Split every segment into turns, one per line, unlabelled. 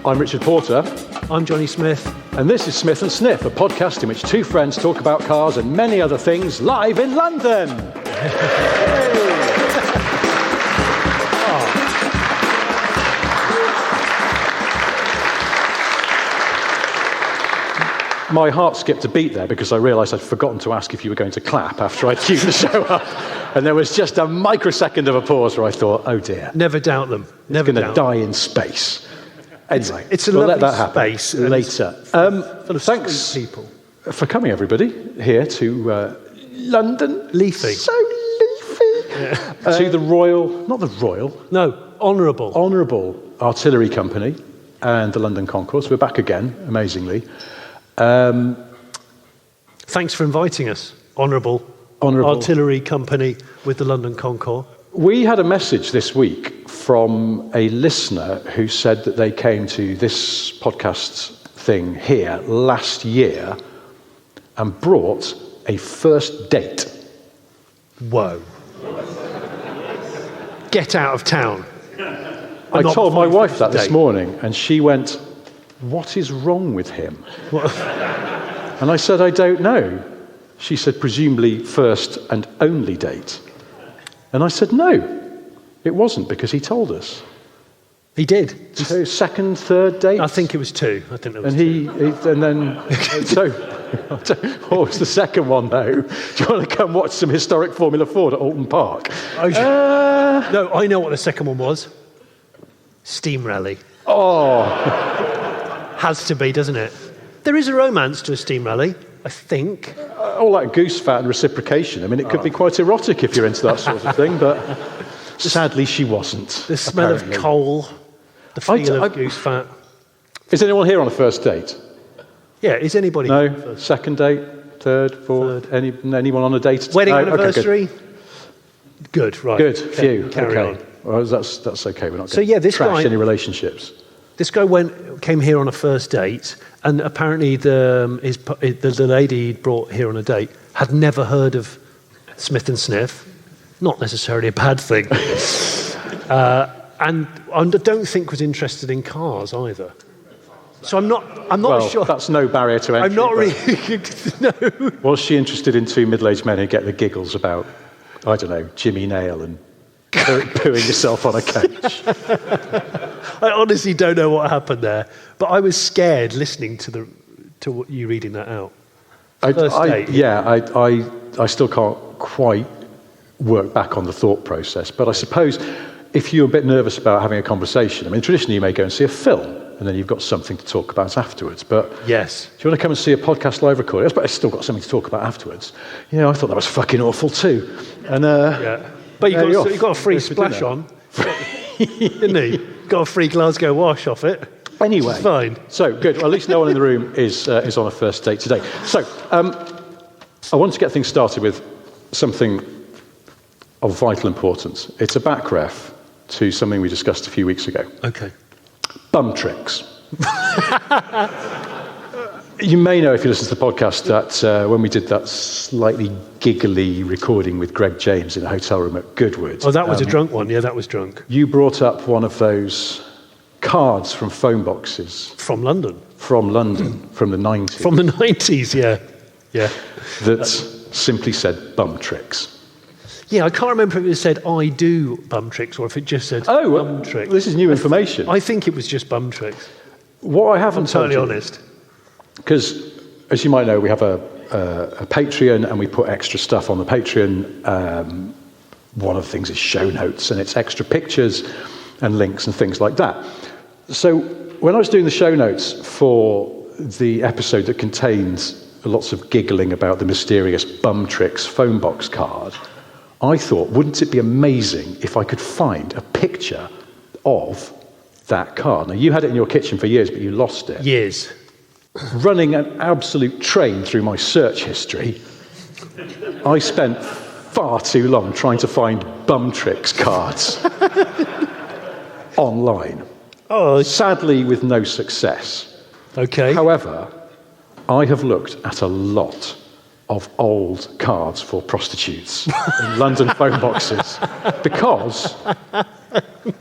I'm Richard Porter.
I'm Johnny Smith.
And this is Smith and Sniff, a podcast in which two friends talk about cars and many other things live in London. My heart skipped a beat there because I realised I'd forgotten to ask if you were going to clap after I'd queued the show up. And there was just a microsecond of a pause where I thought, oh dear.
Never doubt them. Never
It's going to die in space. Anyway,
it's a
we'll
lovely
let that happen
space
later.
Full of
Thanks
sweet people.
for coming, everybody, here to London.
Leafy.
So leafy.
Yeah.
To the Royal, not the Royal,
No, honourable
Artillery Company and the London Concourse. We're back again, amazingly.
Thanks for inviting us, Honourable Artillery Company with the London Concourse.
We had a message this week from a listener who said that they came to this podcast thing here last year and brought a first date.
Whoa. Get out of town.
I told my wife that this
date.
morning and she went, "What is wrong with him?"
What?
And I said, "I don't know." She said, "Presumably first and only date." And I said, "No, it wasn't, because he told us."
He did.
So second, third date?
I think it was two. I think there was
And and then, so, what was the second one though? Do you want to come watch some historic Formula Ford at Alton Park?
No, I know what the second one was. Steam rally.
Oh,
Has to be, doesn't it? There is a romance to a steam rally, I think.
all that goose fat and reciprocation. I mean, it could be quite erotic if you're into that sort of thing, but sadly she wasn't.
The smell
apparently.
of coal, the feel of goose fat.
Is anyone here on a first date?
Yeah, is anybody?
No?
First?
Second date? Third? Fourth? Anyone on a date?
Wedding
No? Okay,
anniversary? Good, right.
good. Phew.
Carry
Okay.
on.
Well, that's okay. We're not
So,
going
yeah,
to
this
trash
guy-
any relationships.
This guy came here on a first date, and apparently the lady he'd brought here on a date had never heard of Smith and Sniff. Not necessarily a bad thing. And I don't think was interested in cars either. So I'm not
Well,
sure.
that's no barrier to entry.
I'm not
but
really. No.
Was she interested in two middle-aged men who get the giggles about, I don't know, Jimmy Nail and pooing yourself on a couch?
I honestly don't know what happened there, but I was scared listening to you reading that out. First date.
I still can't quite work back on the thought process, but I suppose if you're a bit nervous about having a conversation, I mean, traditionally you may go and see a film, and then you've got something to talk about afterwards, but
Yes.
do you want to come and see a podcast live recording? But I've still got something to talk about afterwards. You know, I thought that was fucking awful too. And
Yeah. But
there
you got a free
Go for
splash
dinner.
on, didn't he? Got a free Glasgow wash off it.
Anyway,
It's fine.
So good. Well, at least no one in the room is on a first date today. So I want to get things started with something of vital importance. It's a back ref to something we discussed a few weeks ago.
Okay.
Bum tricks. You may know, if you listen to the podcast, that when we did that slightly giggly recording with Greg James in a hotel room at Goodwood.
Oh, that was a drunk one. Yeah, that was drunk.
You brought up one of those cards from phone boxes
From London.
from London from the 90s
From the 90s, yeah. Yeah.
that simply said bum tricks.
Yeah, I can't remember if it said, I do bum tricks, or if it just said bum tricks.
This is new information.
I think it was just bum tricks.
What I haven't
I'm totally
told you,
honest.
because as you might know, we have a Patreon and we put extra stuff on the Patreon. One of the things is show notes, and it's extra pictures and links and things like that. So when I was doing the show notes for the episode that contains lots of giggling about the mysterious bum tricks phone box card, I thought, wouldn't it be amazing if I could find a picture of that card? Now, you had it in your kitchen for years, but you lost it.
Years.
Running an absolute train through my search history, I spent far too long trying to find bum tricks cards online.
Oh,
Sadly, with no success.
okay.
However, I have looked at a lot of old cards for prostitutes in London phone boxes because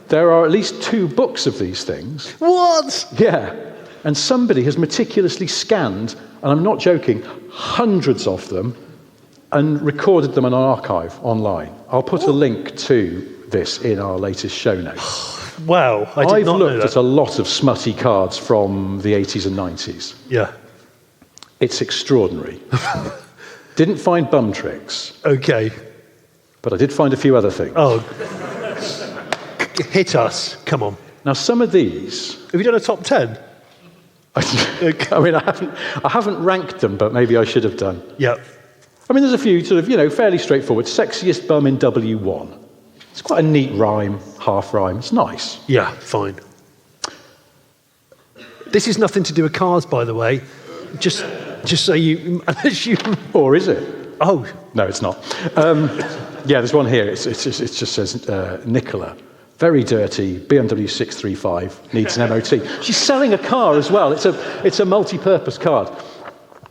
There are at least 2 books of these things.
What?
Yeah. And somebody has meticulously scanned, and I'm not joking, hundreds of them and recorded them in an archive online. I'll put a link to this in our latest show notes.
Wow, I did
I've
not know
looked
that.
at a lot of smutty cards from the 80s and 90s.
Yeah.
It's extraordinary. Didn't find bum tricks,
Okay.
but I did find a few other things.
Oh. Hit us. Come on.
Now, some of these,
Have you done a top 10?
I mean, I haven't ranked them, but maybe I should have done.
Yeah.
I mean, there's a few sort of, fairly straightforward. Sexiest bum in W1. It's quite a neat rhyme, half rhyme. It's nice.
Yeah, fine. This is nothing to do with cars, by the way. Just so you, unless you.
Or is it?
Oh,
No, it's not. Yeah, there's one here. It just says Nicola. Very dirty, BMW 635, needs an MOT. She's selling a car as well. It's a multi-purpose card.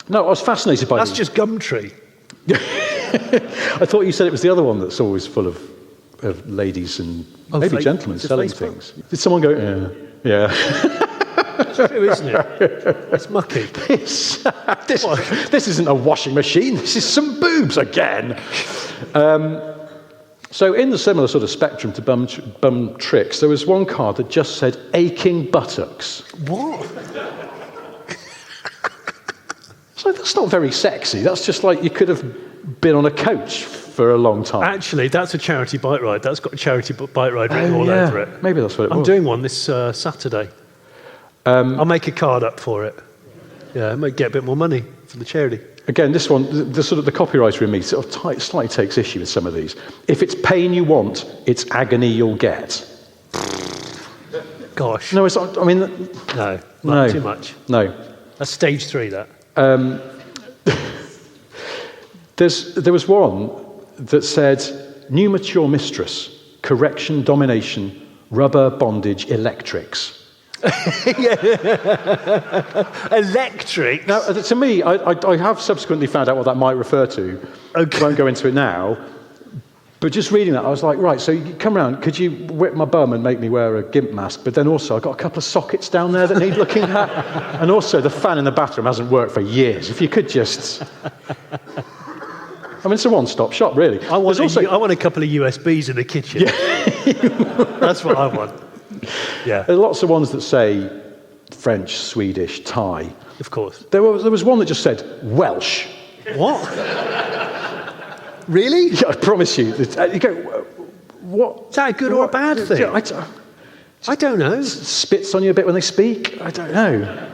No, I was fascinated by
that's
these.
just Gumtree.
I thought you said it was the other one that's always full of ladies and maybe gentlemen
is it
selling
Facebook?
things. Did someone go, yeah?
It's true, isn't it? It's mucky.
This isn't a washing machine. This is some boobs again. So in the similar sort of spectrum to bum tricks, there was one card that just said aching buttocks.
What?
So that's not very sexy. That's just like you could have been on a coach for a long time.
Actually, that's a charity bike ride. That's got a charity bike ride written all over it.
Maybe that's what it
I'm
was.
doing one this Saturday. I'll make a card up for it. Yeah, I might get a bit more money for the charity.
Again, this one, the sort of the copywriter in me sort of slightly takes issue with some of these. If it's pain you want, it's agony you'll get.
Gosh.
No, it's not. I mean,
No,
no,
too much.
No.
That's stage 3, that.
There was one that said, new mature mistress, correction, domination, rubber, bondage, electrics.
Electric.
Now, to me, I have subsequently found out what that might refer to.
Okay.
Won't go into it now. But just reading that, I was like, right, so you come round, could you whip my bum and make me wear a GIMP mask? But then also, I've got a couple of sockets down there that need looking at. And also, the fan in the bathroom hasn't worked for years. If you could just... I mean, it's a one-stop shop, really.
I want a couple of USBs in the kitchen. Yeah. That's what I want. Yeah.
There are lots of ones that say French, Swedish, Thai.
Of course.
There was one that just said Welsh.
What? Really?
Yeah, I promise you. You go, what?
Is that a good or a bad thing?
Yeah,
I don't know.
Spits on you a bit when they speak? I don't know.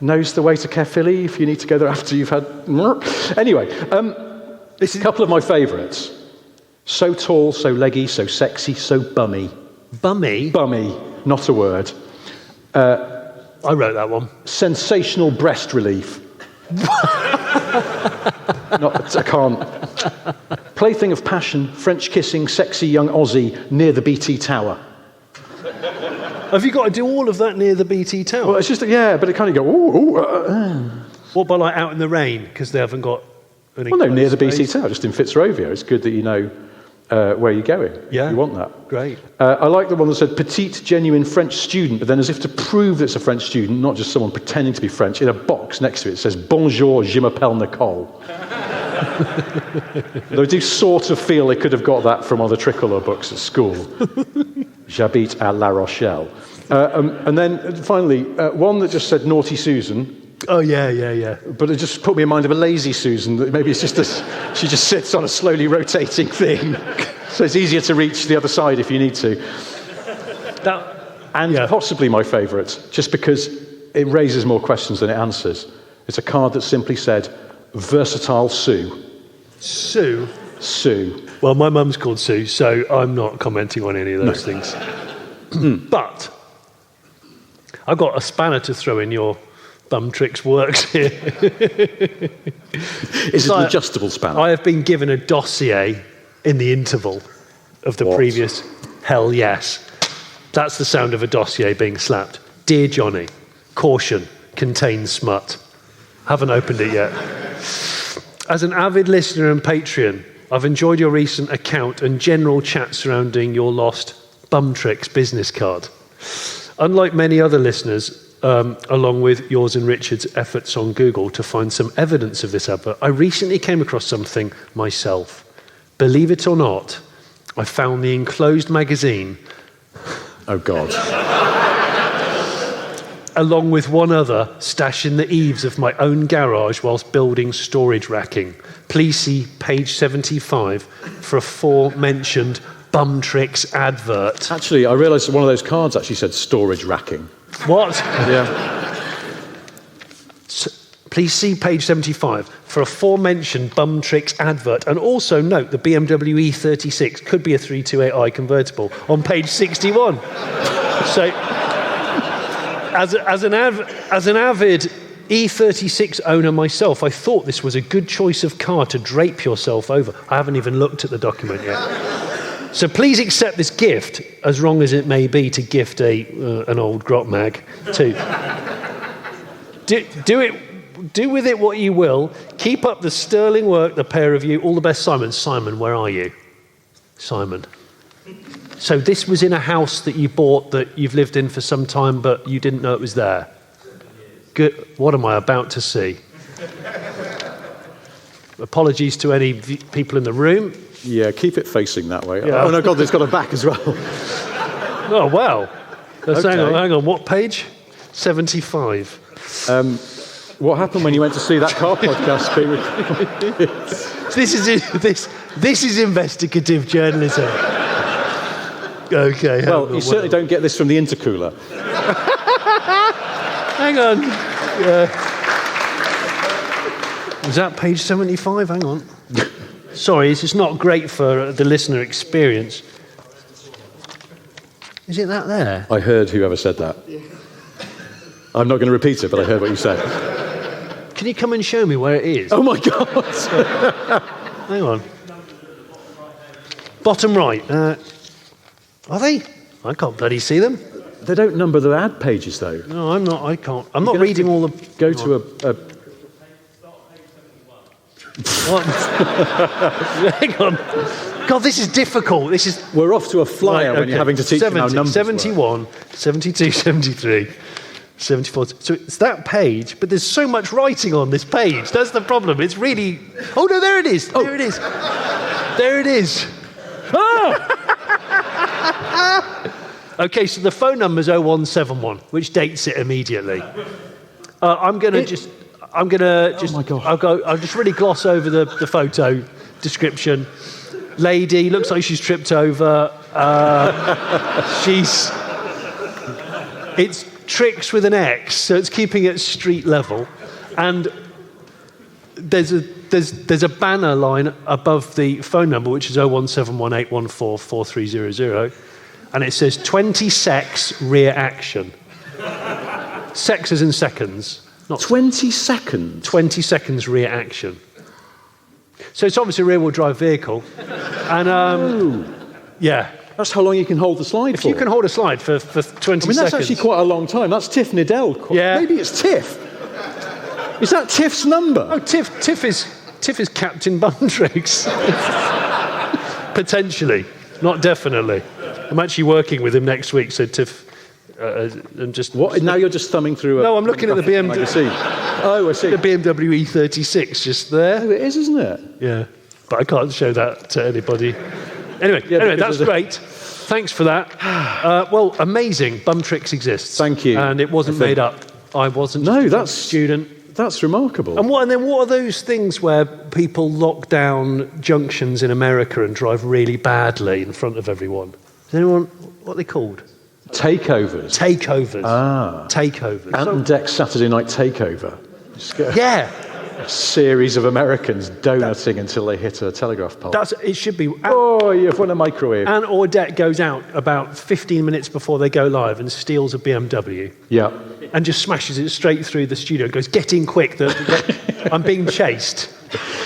Knows the way to Caerphilly if you need to go there after you've had... Anyway, this is a couple of my favourites. So tall, so leggy, so sexy, so bummy.
Bummy?
Bummy, not a word.
I wrote that one.
Sensational breast relief. I can't. Plaything of passion, French kissing, sexy young Aussie near the BT Tower.
Have you got to do all of that near the BT Tower?
Well, it's just, yeah, but it kind of go, ooh.
What about like out in the rain because they haven't got an
Well, no, near the
enclosed
BT
space?
Tower, just in Fitzrovia. It's good that you know where you're going.
Yeah.
You want that.
Great.
I like the one that said petite, genuine French student, but then as if to prove that it's a French student, not just someone pretending to be French, in a box next to it says, bonjour, je m'appelle Nicole. Though I do sort of feel they could have got that from one of the Tricolor books at school. J'habite à La Rochelle. And then finally, one that just said naughty Susan.
Oh, yeah.
But it just put me in mind of a lazy Susan. That maybe it's just she just sits on a slowly rotating thing. So it's easier to reach the other side if you need to. Possibly my favourite, just because it raises more questions than it answers. It's a card that simply said, versatile Sue.
Sue?
Sue.
Well, my mum's called Sue, so I'm not commenting on any of those things. But I've got a spanner to throw in your bum tricks works here.
Is it an adjustable spanner?
I have been given a dossier in the interval of the previous hell yes. That's the sound of a dossier being slapped. Dear Johnny, caution, contains smut. Haven't opened it yet. As an avid listener and Patreon, I've enjoyed your recent account and general chat surrounding your lost Bumtrix business card. Unlike many other listeners, along with yours and Richard's efforts on Google to find some evidence of this advert, I recently came across something myself. Believe it or not, I found the enclosed magazine.
Oh, God.
Along with one other, stashed in the eaves of my own garage whilst building storage racking. Please see page 75 for a aforementioned Bumtrix advert.
Actually, I realised one of those cards actually said storage racking.
What?
Yeah.
Please see page 75 for a aforementioned Bumtrix advert. And also note the BMW E36 could be a 328i convertible on page 61. So, as an avid E36 owner myself, I thought this was a good choice of car to drape yourself over. I haven't even looked at the document yet. So please accept this gift, as wrong as it may be to gift an old grot mag too. Do with it what you will. Keep up the sterling work, the pair of you. All the best, Simon. Simon, where are you? Simon. So this was in a house that you bought that you've lived in for some time, but you didn't know it was there. Good. What am I about to see? Apologies to any people in the room.
Yeah, keep it facing that way.
Yeah.
Oh, no, God, it's got a back as well.
Oh, wow.
Okay.
Hang on. What page? 75.
What happened when you went to see that car podcast being recorded?
This is investigative journalism. Okay.
Well, you certainly don't get this from the intercooler.
Hang on. Is that page 75? Hang on. Sorry, this is not great for the listener experience. Is it that there?
I heard whoever said that. I'm not going to repeat it, but I heard what you said.
Can you come and show me where it is?
Oh, my God.
Hang on. Bottom right. Are they? I can't bloody see them.
They don't number the ad pages, though.
No, I'm not. I can't. I'm not reading all the...
Go to a...
What? Hang on. God, this is difficult. This is...
We're off to a flyer when you're having to teach them how numbers
71,
work.
72, 73, 74. So it's that page, but there's so much writing on this page. That's the problem. It's really... Oh, no, there it is. There it is. There it is. Ah! Okay, so the phone number's 0171, which dates it immediately. I'm going to just... Oh my God. I'll just really gloss over the photo description. Lady, looks like she's tripped over. It's Tricks with an X, so it's keeping it street level. And there's a banner line above the phone number, which is 01718144300, and it says 20 secs rear action. Secs as in seconds. Not
20 seconds?
20 seconds rear action. So it's obviously a rear-wheel drive vehicle. And, yeah.
That's how long you can hold the slide for.
If you can hold a slide for 20 seconds.
That's actually quite a long time. That's Tiff Niddell.
Yeah.
Maybe it's Tiff. Is that Tiff's number?
Oh, Tiff is Captain Bumtrix. Potentially. Not definitely. I'm actually working with him next week, so Tiff... I'm just...
What? Now you're just thumbing through
No, I'm looking at the BMW...
magazine. Oh, I see.
The BMW E36 just there.
Oh, it is, isn't it?
Yeah. But I can't show that to anybody. Anyway, that's great. Thanks for that. Well, amazing. Bumtrix exists.
Thank you.
And it wasn't made up. I wasn't a student.
That's remarkable.
And then what are those things where people lock down junctions in America and drive really badly in front of everyone? Does anyone... What are they called?
Takeovers.
Takeovers.
Ant and Dec's Saturday Night Takeover.
Yeah.
A series of Americans donuting until they hit a telegraph pole.
It should be...
You've won a microwave.
Ant or Dec goes out about 15 minutes before they go live and steals a BMW.
Yeah.
And just smashes it straight through the studio and goes, get in quick, I'm being chased.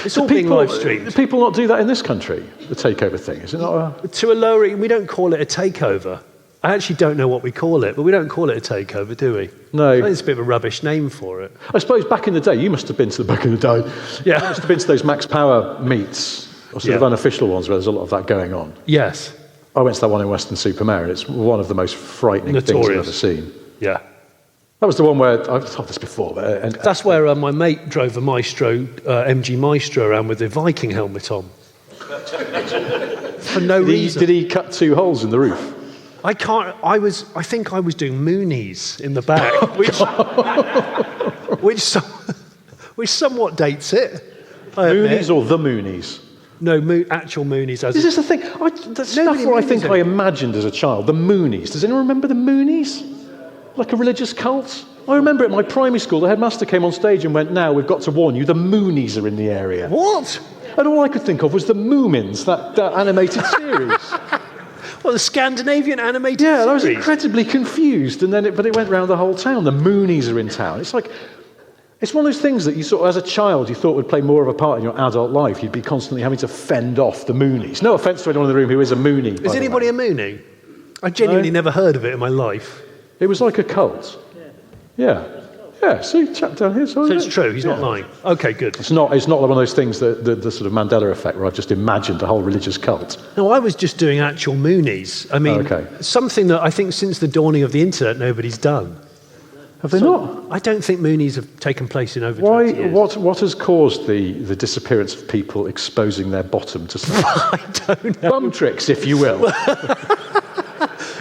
It's all being live streamed.
Do people not do that in this country, the takeover thing? Is it not
To a lower... We don't call it a takeover. I actually don't know what we call it, but we don't call it a takeover, do we?
No.
I think it's a bit of a rubbish name for it.
I suppose back in the day, you must have been to the back in the day.
Yeah.
You must have been to those Max Power meets, or sort of unofficial ones where there's a lot of that going on.
Yes.
I went to that one in Weston-super-Mare, and it's one of the most frightening things I've ever seen.
Yeah.
That was the one where, I've told this before, but...
That's where my mate drove a Maestro, MG Maestro, around with a Viking helmet on. For no reason.
Did he cut 2 holes in the roof?
I think I was doing Moonies in the back, which somewhat dates it.
Moonies or the Moonies?
No, actual Moonies.
This is the thing. The stuff where I think I imagined as a child, the Moonies. Does anyone remember the Moonies? Like a religious cult? I remember at my primary school, the headmaster came on stage and went, "Now, we've got to warn you, the Moonies are in the area."
What?
And all I could think of was the Moomins, that animated series.
Well, the Scandinavian animated
series.
Yeah,
I was incredibly confused, but it went round the whole town. The Moonies are in town. It's like, it's one of those things that you sort of, as a child, you thought would play more of a part in your adult life. You'd be constantly having to fend off the Moonies. No offence to anyone in the room who is a Moonie.
Is anybody a Moonie? I genuinely never heard of it in my life.
It was like a cult. Yeah. Yeah, see, chap down here.
So it's true, he's not lying. Okay, good.
It's not one of those things, the sort of Mandela effect, where I've just imagined a whole religious cult.
No, I was just doing actual Moonies. I mean, something that I think since the dawning of the internet, nobody's done.
Have they not?
I don't think Moonies have taken place in over 20 years.
What has caused the disappearance of people exposing their bottom to
I don't know.
Bum tricks, if you will.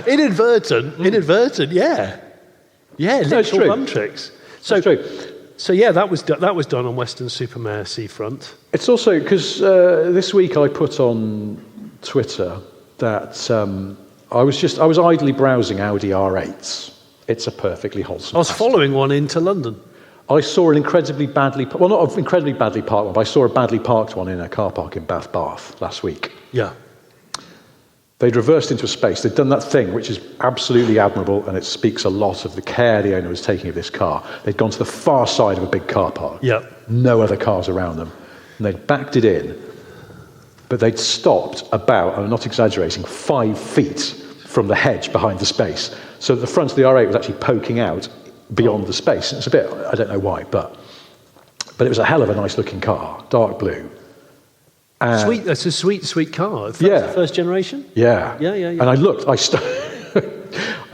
Inadvertent, yeah. Yeah, literal bum tricks. So yeah, that was done on Weston-super-Mare seafront.
It's also because this week I put on Twitter that I was idly browsing Audi R8s. It's a perfectly wholesome.
I was following one into London.
I saw an incredibly badly, well, not an incredibly badly parked one, but I saw a badly parked one in a car park in Bath last week.
Yeah.
They'd reversed into a space. They'd done that thing, which is absolutely admirable, and it speaks a lot of the care the owner was taking of this car. They'd gone to the far side of a big car park.
Yeah.
No other cars around them. And they'd backed it in, but they'd stopped about, I'm not exaggerating, 5 feet from the hedge behind the space. So the front of the R8 was actually poking out beyond the space. It's a bit, I don't know why, but it was a hell of a nice looking car, dark blue.
Sweet, that's a sweet car. First generation?
Yeah.
Yeah.
And I looked, I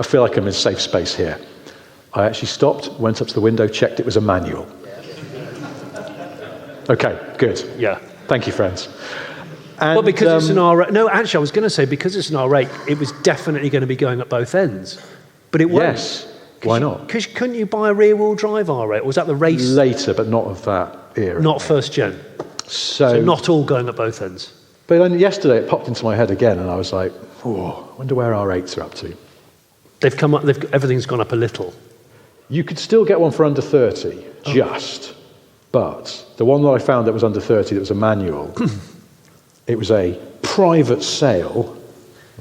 feel like I'm in safe space here. I actually stopped, went up to the window, checked it was a manual. Okay, good.
Yeah.
Thank you, friends. And,
well, because it's an R8. No, actually, I was going to say because it's an R8, it was definitely going to be going at both ends. But it wasn't.
Yes. Why not?
Because couldn't you buy a rear-wheel drive R8? Or was that the race?
Later, but not of that era.
Not first gen. So not all going at both ends.
But then yesterday it popped into my head again, and I was like, "Oh, I wonder where R8s are up to."
They've come up. Everything's gone up a little.
You could still get one for under 30, but the one that I found that was under 30, that was a manual. It was a private sale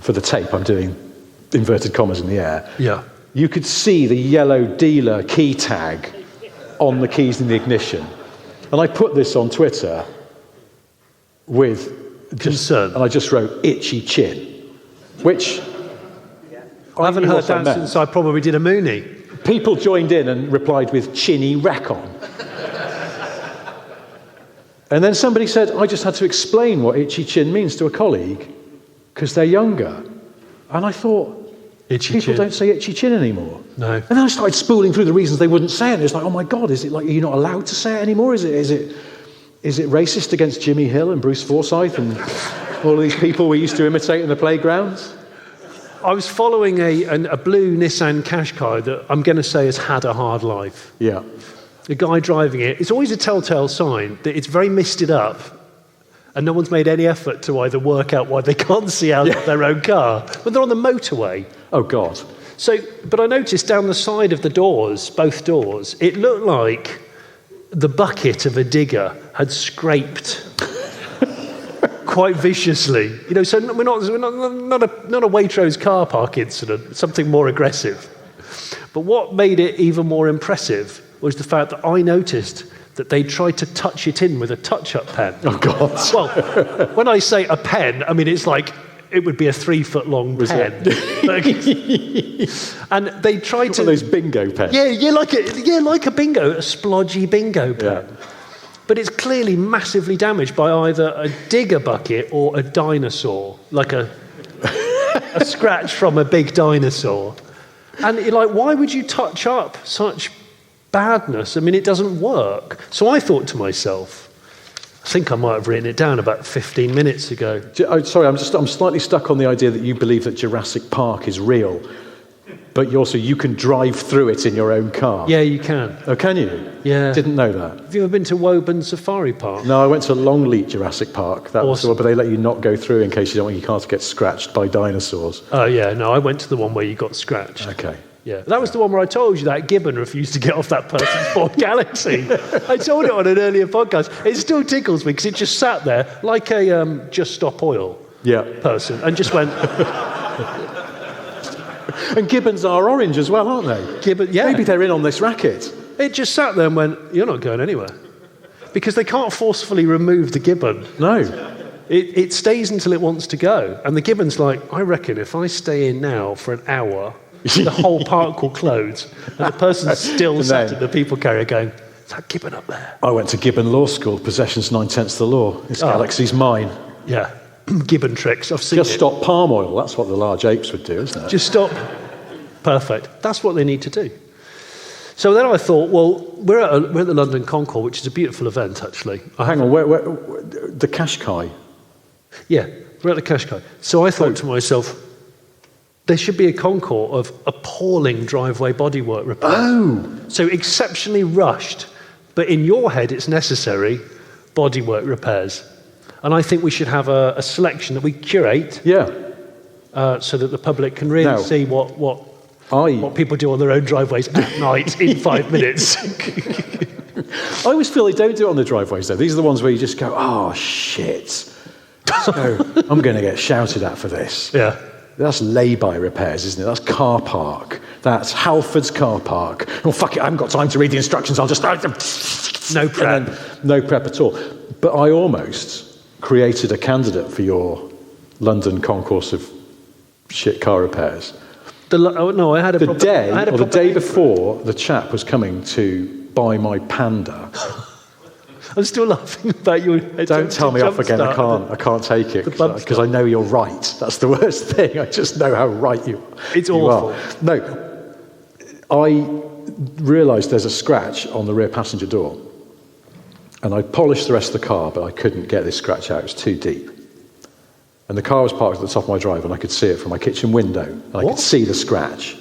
for the tape. I'm doing inverted commas in the air.
Yeah.
You could see the yellow dealer key tag on the keys in the ignition. And I put this on Twitter with
concern.
And I just wrote itchy chin, which
I haven't heard that since I probably did a Moonie.
People joined in and replied with chinny rack-on. And then somebody said, I just had to explain what itchy chin means to a colleague because they're younger. And I thought, people don't say itchy chin anymore.
No.
And then I started spooling through the reasons they wouldn't say it. And it's like, oh my God, is it like you're not allowed to say it anymore? Is it racist against Jimmy Hill and Bruce Forsyth and all of these people we used to imitate in the playgrounds?
I was following a blue Nissan Qashqai that I'm going to say has had a hard life.
Yeah.
The guy driving it, it's always a telltale sign that it's very misted up and no one's made any effort to either work out why they can't see out of their own car when they're on the motorway.
Oh, God.
So, but I noticed down the side of the doors, both doors, it looked like the bucket of a digger had scraped quite viciously. You know, so we're not a Waitrose car park incident, something more aggressive. But what made it even more impressive was the fact that I noticed that they tried to touch it in with a touch-up pen.
Oh, God.
Well, when I say a pen, I mean, it's like it would be a 3-foot-long pen. And they tried to...
One of those bingo pens.
Yeah, like a bingo, a splodgy bingo pen.
Yeah.
But it's clearly massively damaged by either a digger bucket or a dinosaur, like a a scratch from a big dinosaur. And you're like, why would you touch up such badness? I mean, it doesn't work. So I thought to myself, I think I might have written it down about 15 minutes ago.
Sorry, I'm slightly stuck on the idea that you believe that Jurassic Park is real, but you can drive through it in your own car.
Yeah, you can.
Oh, can you?
Yeah.
Didn't know that.
Have you ever been to Woburn Safari Park?
No, I went to Longleat Jurassic Park. That was the
Awesome.
one, but they let you not go through in case you don't want your car to get scratched by dinosaurs.
Oh, yeah, no, I went to the one where you got scratched.
Okay.
Yeah, that was the one where I told you that Gibbon refused to get off that person's Ford Galaxy. I told it on an earlier podcast. It still tickles me because it just sat there like a Just Stop Oil person and just went...
And Gibbons are orange as well, aren't they?
Gibbon, yeah.
Maybe they're in on this racket.
It just sat there and went, you're not going anywhere. Because they can't forcefully remove the Gibbon.
No.
It stays until it wants to go. And the Gibbon's like, I reckon if I stay in now for an hour, the whole park will close. And the person's still sat at the people carrier going, is that Gibbon up there?
I went to Gibbon Law School. Possession's 9/10 the law. This galaxy's mine.
Yeah. Gibbon tricks. I've seen
Just
it.
stop palm oil. That's what the large apes would do, isn't it?
Just stop. Perfect. That's what they need to do. So then I thought, well, we're at the London Concours, which is a beautiful event, actually.
Hang on, where, the Qashqai?
Yeah, we're at the Qashqai. So I thought to myself, there should be a concours of appalling driveway bodywork repairs.
Oh!
So exceptionally rushed, but in your head it's necessary, bodywork repairs. And I think we should have a selection that we curate so that the public can really see what people do on their own driveways at night in 5 minutes.
I always feel they don't do it on the driveways, though. These are the ones where you just go, oh, shit. So, I'm going to get shouted at for this.
Yeah.
That's lay-by repairs, isn't it? That's car park. That's Halford's car park. Oh, fuck it, I haven't got time to read the instructions. I'll just...
No prep.
No prep at all. But I almost created a candidate for your London concourse of shit car repairs.
I had a
The day before, the chap was coming to buy my Panda.
I'm still laughing about you.
Don't tell me off again. I can't take it because I know you're right. That's the worst thing. I just know how right you are.
It's awful.
No, I realised there's a scratch on the rear passenger door, and I polished the rest of the car, but I couldn't get this scratch out. It was too deep. And the car was parked at the top of my drive, and I could see it from my kitchen window, and I could see the scratch.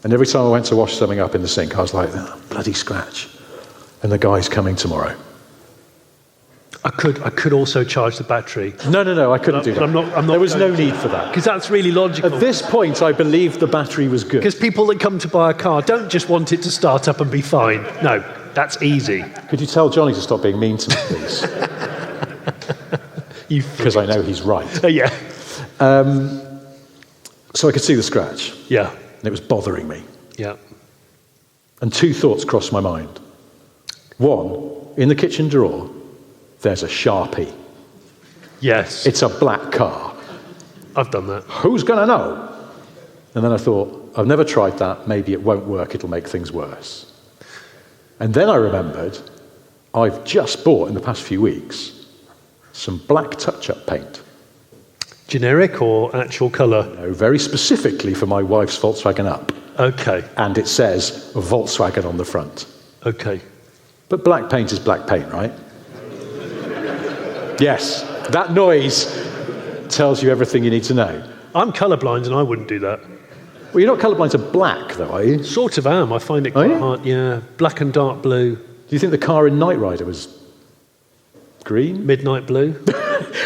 And every time I went to wash something up in the sink, I was like, oh, bloody scratch. And the guy's coming tomorrow.
I could also charge the battery.
No, I couldn't do that.
I'm not
there was no need for that.
Because that's really logical.
At this point, I believed the battery was good.
Because people that come to buy a car don't just want it to start up and be fine. No, that's easy.
Could you tell Johnny to stop being mean to me, please? Because I know he's right.
Yeah.
So I could see the scratch.
Yeah.
And it was bothering me.
Yeah.
And two thoughts crossed my mind. One, in the kitchen drawer, there's a Sharpie.
Yes.
It's a black car.
I've done that.
Who's going to know? And then I thought, I've never tried that. Maybe it won't work. It'll make things worse. And then I remembered, I've just bought in the past few weeks some black touch-up paint.
Generic or actual colour?
No, very specifically for my wife's Volkswagen Up.
Okay.
And it says Volkswagen on the front.
Okay.
But black paint is black paint, right? Yes. That noise tells you everything you need to know.
I'm colourblind and I wouldn't do that.
Well, you're not colourblind to black, though, are you?
Sort of am. I find it quite hard. Yeah. Black and dark blue.
Do you think the car in Knight Rider was green?
Midnight blue.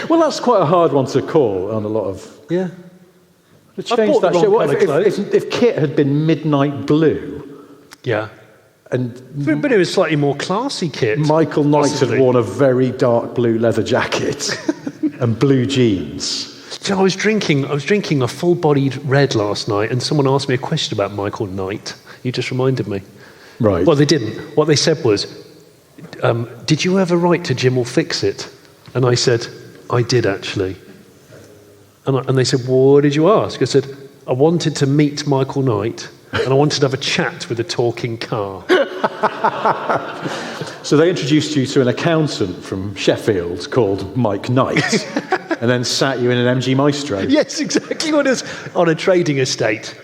Well, that's quite a hard one to call on a lot of...
Yeah.
Change that shit. What if Kit had been midnight blue?
Yeah.
And
but it was slightly more classy, Kit.
Michael Knight had worn a very dark blue leather jacket and blue jeans.
So I was drinking a full-bodied red last night, and someone asked me a question about Michael Knight. You just reminded me.
Right.
Well, they didn't. What they said was, did you ever write to Jim will fix it? And I said, I did, actually. And they said, well, what did you ask? I said, I wanted to meet Michael Knight, and I wanted to have a chat with a talking car.
So they introduced you to an accountant from Sheffield called Mike Knight. and then sat you in an MG Maestro.
Yes, exactly what it is. On a trading estate.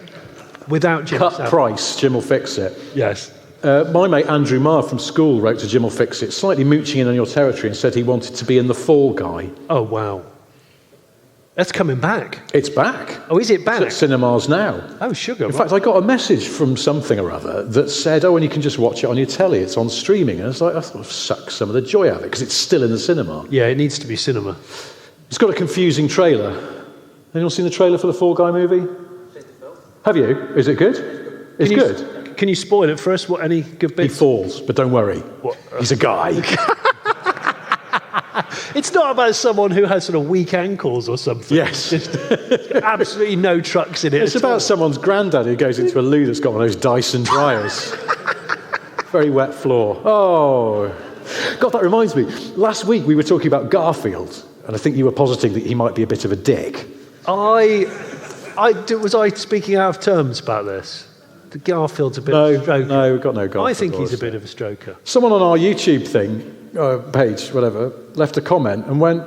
Without Jim
Cut
Savile.
price, Jim will fix it.
Yes.
My mate Andrew Marr from school wrote to Jim will fix it, slightly mooching in on your territory, and said he wanted to be in The Fall Guy.
Oh, wow. That's coming back.
It's back.
Oh, is it back?
It's at cinemas now.
Oh, sugar.
In fact, I got a message from something or other that said, and you can just watch it on your telly, it's on streaming. And I was like, I thought I'd suck some of the joy out of it, because it's still in the cinema.
Yeah, it needs to be cinema.
It's got a confusing trailer. Anyone seen the trailer for the Fall Guy movie? Have you? Is it good? It's good.
Can you spoil it for us? What, any good
He
bits?
falls, but don't worry.
What?
He's a guy.
It's not about someone who has sort of weak ankles or something.
Yes.
It's just absolutely no trucks in it.
It's
at all.
about someone's granddad who goes into a loo that's got one of those Dyson dryers. Very wet floor. Oh. God, that reminds me. Last week we were talking about Garfield, and I think you were positing that he might be a bit of a dick.
Was I speaking out of terms about this? The Garfield's a bit of a stroker.
No, we've got no Garfield.
I think he's a bit of a stroker.
Someone on our YouTube page, whatever, left a comment and went,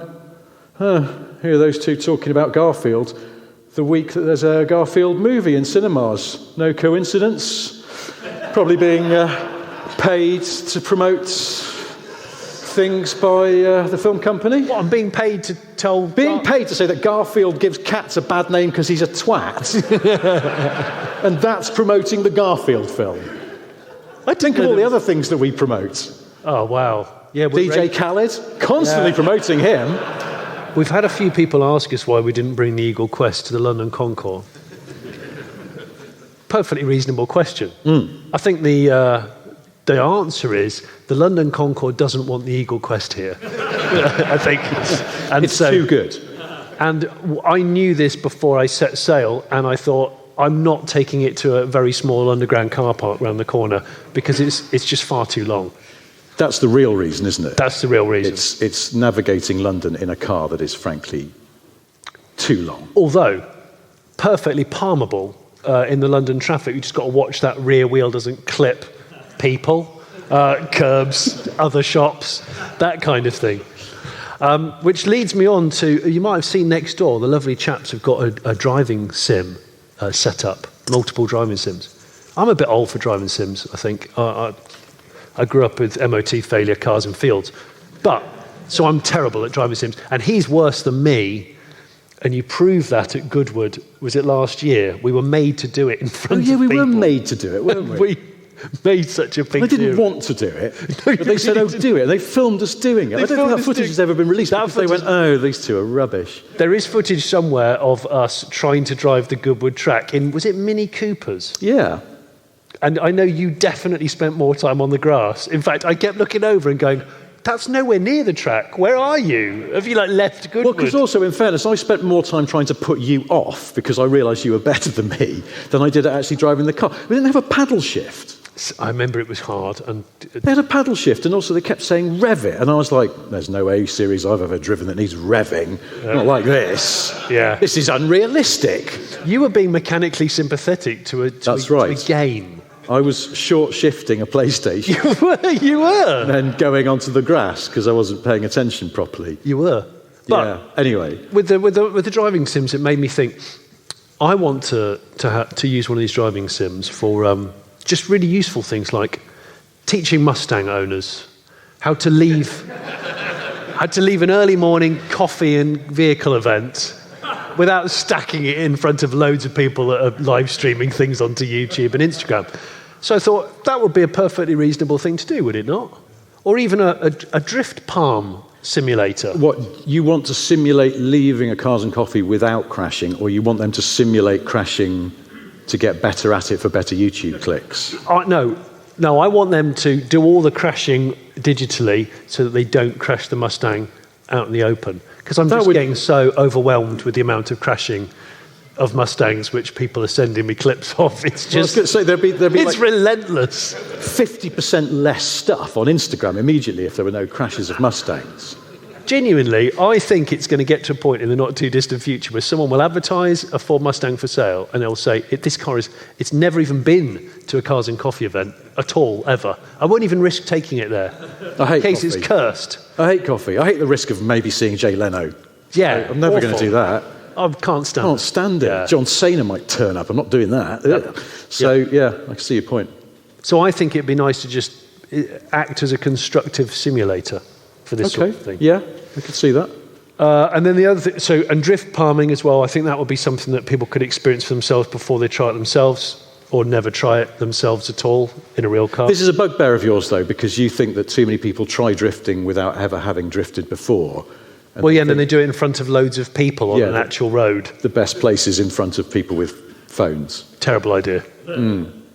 here are those two talking about Garfield the week that there's a Garfield movie in cinemas. No coincidence. Probably being paid to promote things by the film company.
What, I'm being paid to tell...
Being paid to say that Garfield gives cats a bad name because he's a twat. And that's promoting the Garfield film. I think of all the other things that we promote.
Oh, wow. Yeah,
DJ Khaled, constantly promoting him.
We've had a few people ask us why we didn't bring the Eagle Quest to the London Concours. Perfectly reasonable question. I think the answer is the London Concours doesn't want the Eagle Quest here. I think. And
It's too good.
And I knew this before I set sail, and I thought, I'm not taking it to a very small underground car park around the corner because it's just far too long.
That's the real reason, isn't it?
That's the real reason.
It's navigating London in a car that is, frankly, too long.
Although, perfectly palmable in the London traffic. You just got to watch that rear wheel doesn't clip people, curbs, other shops, that kind of thing. Which leads me on to, you might have seen next door, the lovely chaps have got a driving sim set up, multiple driving sims. I'm a bit old for driving sims, I think. I grew up with MOT failure, cars and fields. So I'm terrible at driving sims. And he's worse than me. And you proved that at Goodwood, was it last year? We were made to do it in front of people.
We were made to do it, weren't we?
We made such a big
They didn't
deal.
want to do it, but they said, do it. They filmed us doing it. I don't think that footage has ever been released because they went, these two are rubbish.
There is footage somewhere of us trying to drive the Goodwood track in, was it Mini Coopers?
Yeah.
And I know you definitely spent more time on the grass. In fact, I kept looking over and going, that's nowhere near the track. Where are you? Have you left Goodwood?
Well, because also, in fairness, I spent more time trying to put you off because I realised you were better than me than I did at actually driving the car. We didn't have a paddle shift.
I remember it was hard. And
They had a paddle shift, and also they kept saying rev it. And I was like, there's no A-series I've ever driven that needs revving. Not like this.
Yeah.
This is unrealistic.
you were being mechanically sympathetic to a game.
I was short shifting a PlayStation
You were.
and then going onto the grass because I wasn't paying attention properly.
You were. But
Yeah. Anyway,
with the driving sims, it made me think, I want to use one of these driving sims for just really useful things like teaching Mustang owners how to leave an early morning coffee and vehicle event without stacking it in front of loads of people that are live streaming things onto YouTube and Instagram. So I thought that would be a perfectly reasonable thing to do, would it not? Or even a drift palm simulator.
what you want to simulate leaving a Cars and Coffee without crashing, or you want them to simulate crashing to get better at it for better YouTube clicks?
No, I want them to do all the crashing digitally so that they don't crash the Mustang out in the open. Because I'm just getting so overwhelmed with the amount of crashing of Mustangs which people are sending me clips of. It's
Well, I was
just,
going to say there'd be
it's
like
relentless.
50% less stuff on Instagram immediately if there were no crashes of Mustangs.
Genuinely, I think it's going to get to a point in the not too distant future where someone will advertise a Ford Mustang for sale and they'll say, this car it's never even been to a Cars and Coffee event at all, ever. I won't even risk taking it there.
I hate
in case
coffee.
it's cursed.
I hate coffee. I hate the risk of maybe seeing Jay Leno.
Yeah,
I'm never going to
awful.
do that.
I can't stand
Can't stand it.
Yeah.
John Cena might turn up. I'm not doing that. So, yeah, I can see your point.
So I think it'd be nice to just act as a constructive simulator for this sort of thing.
Yeah, I could see that.
And then the other thing, and drift palming as well, I think that would be something that people could experience for themselves before they try it themselves, or never try it themselves at all in a real car.
This is a bugbear of yours, though, because you think that too many people try drifting without ever having drifted before.
Well, yeah, and then they do it in front of loads of people on an actual road.
The best place is in front of people with phones.
Terrible idea.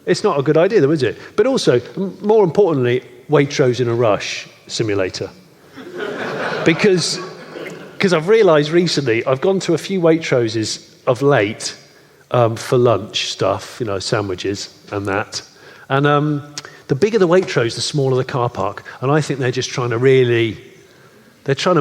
It's not a good idea, though, is it? But also, more importantly, Waitrose in a Rush simulator. Because I've realised recently, I've gone to a few Waitroses of late for lunch stuff, sandwiches and that. And the bigger the Waitrose, the smaller the car park. And I think they're just trying to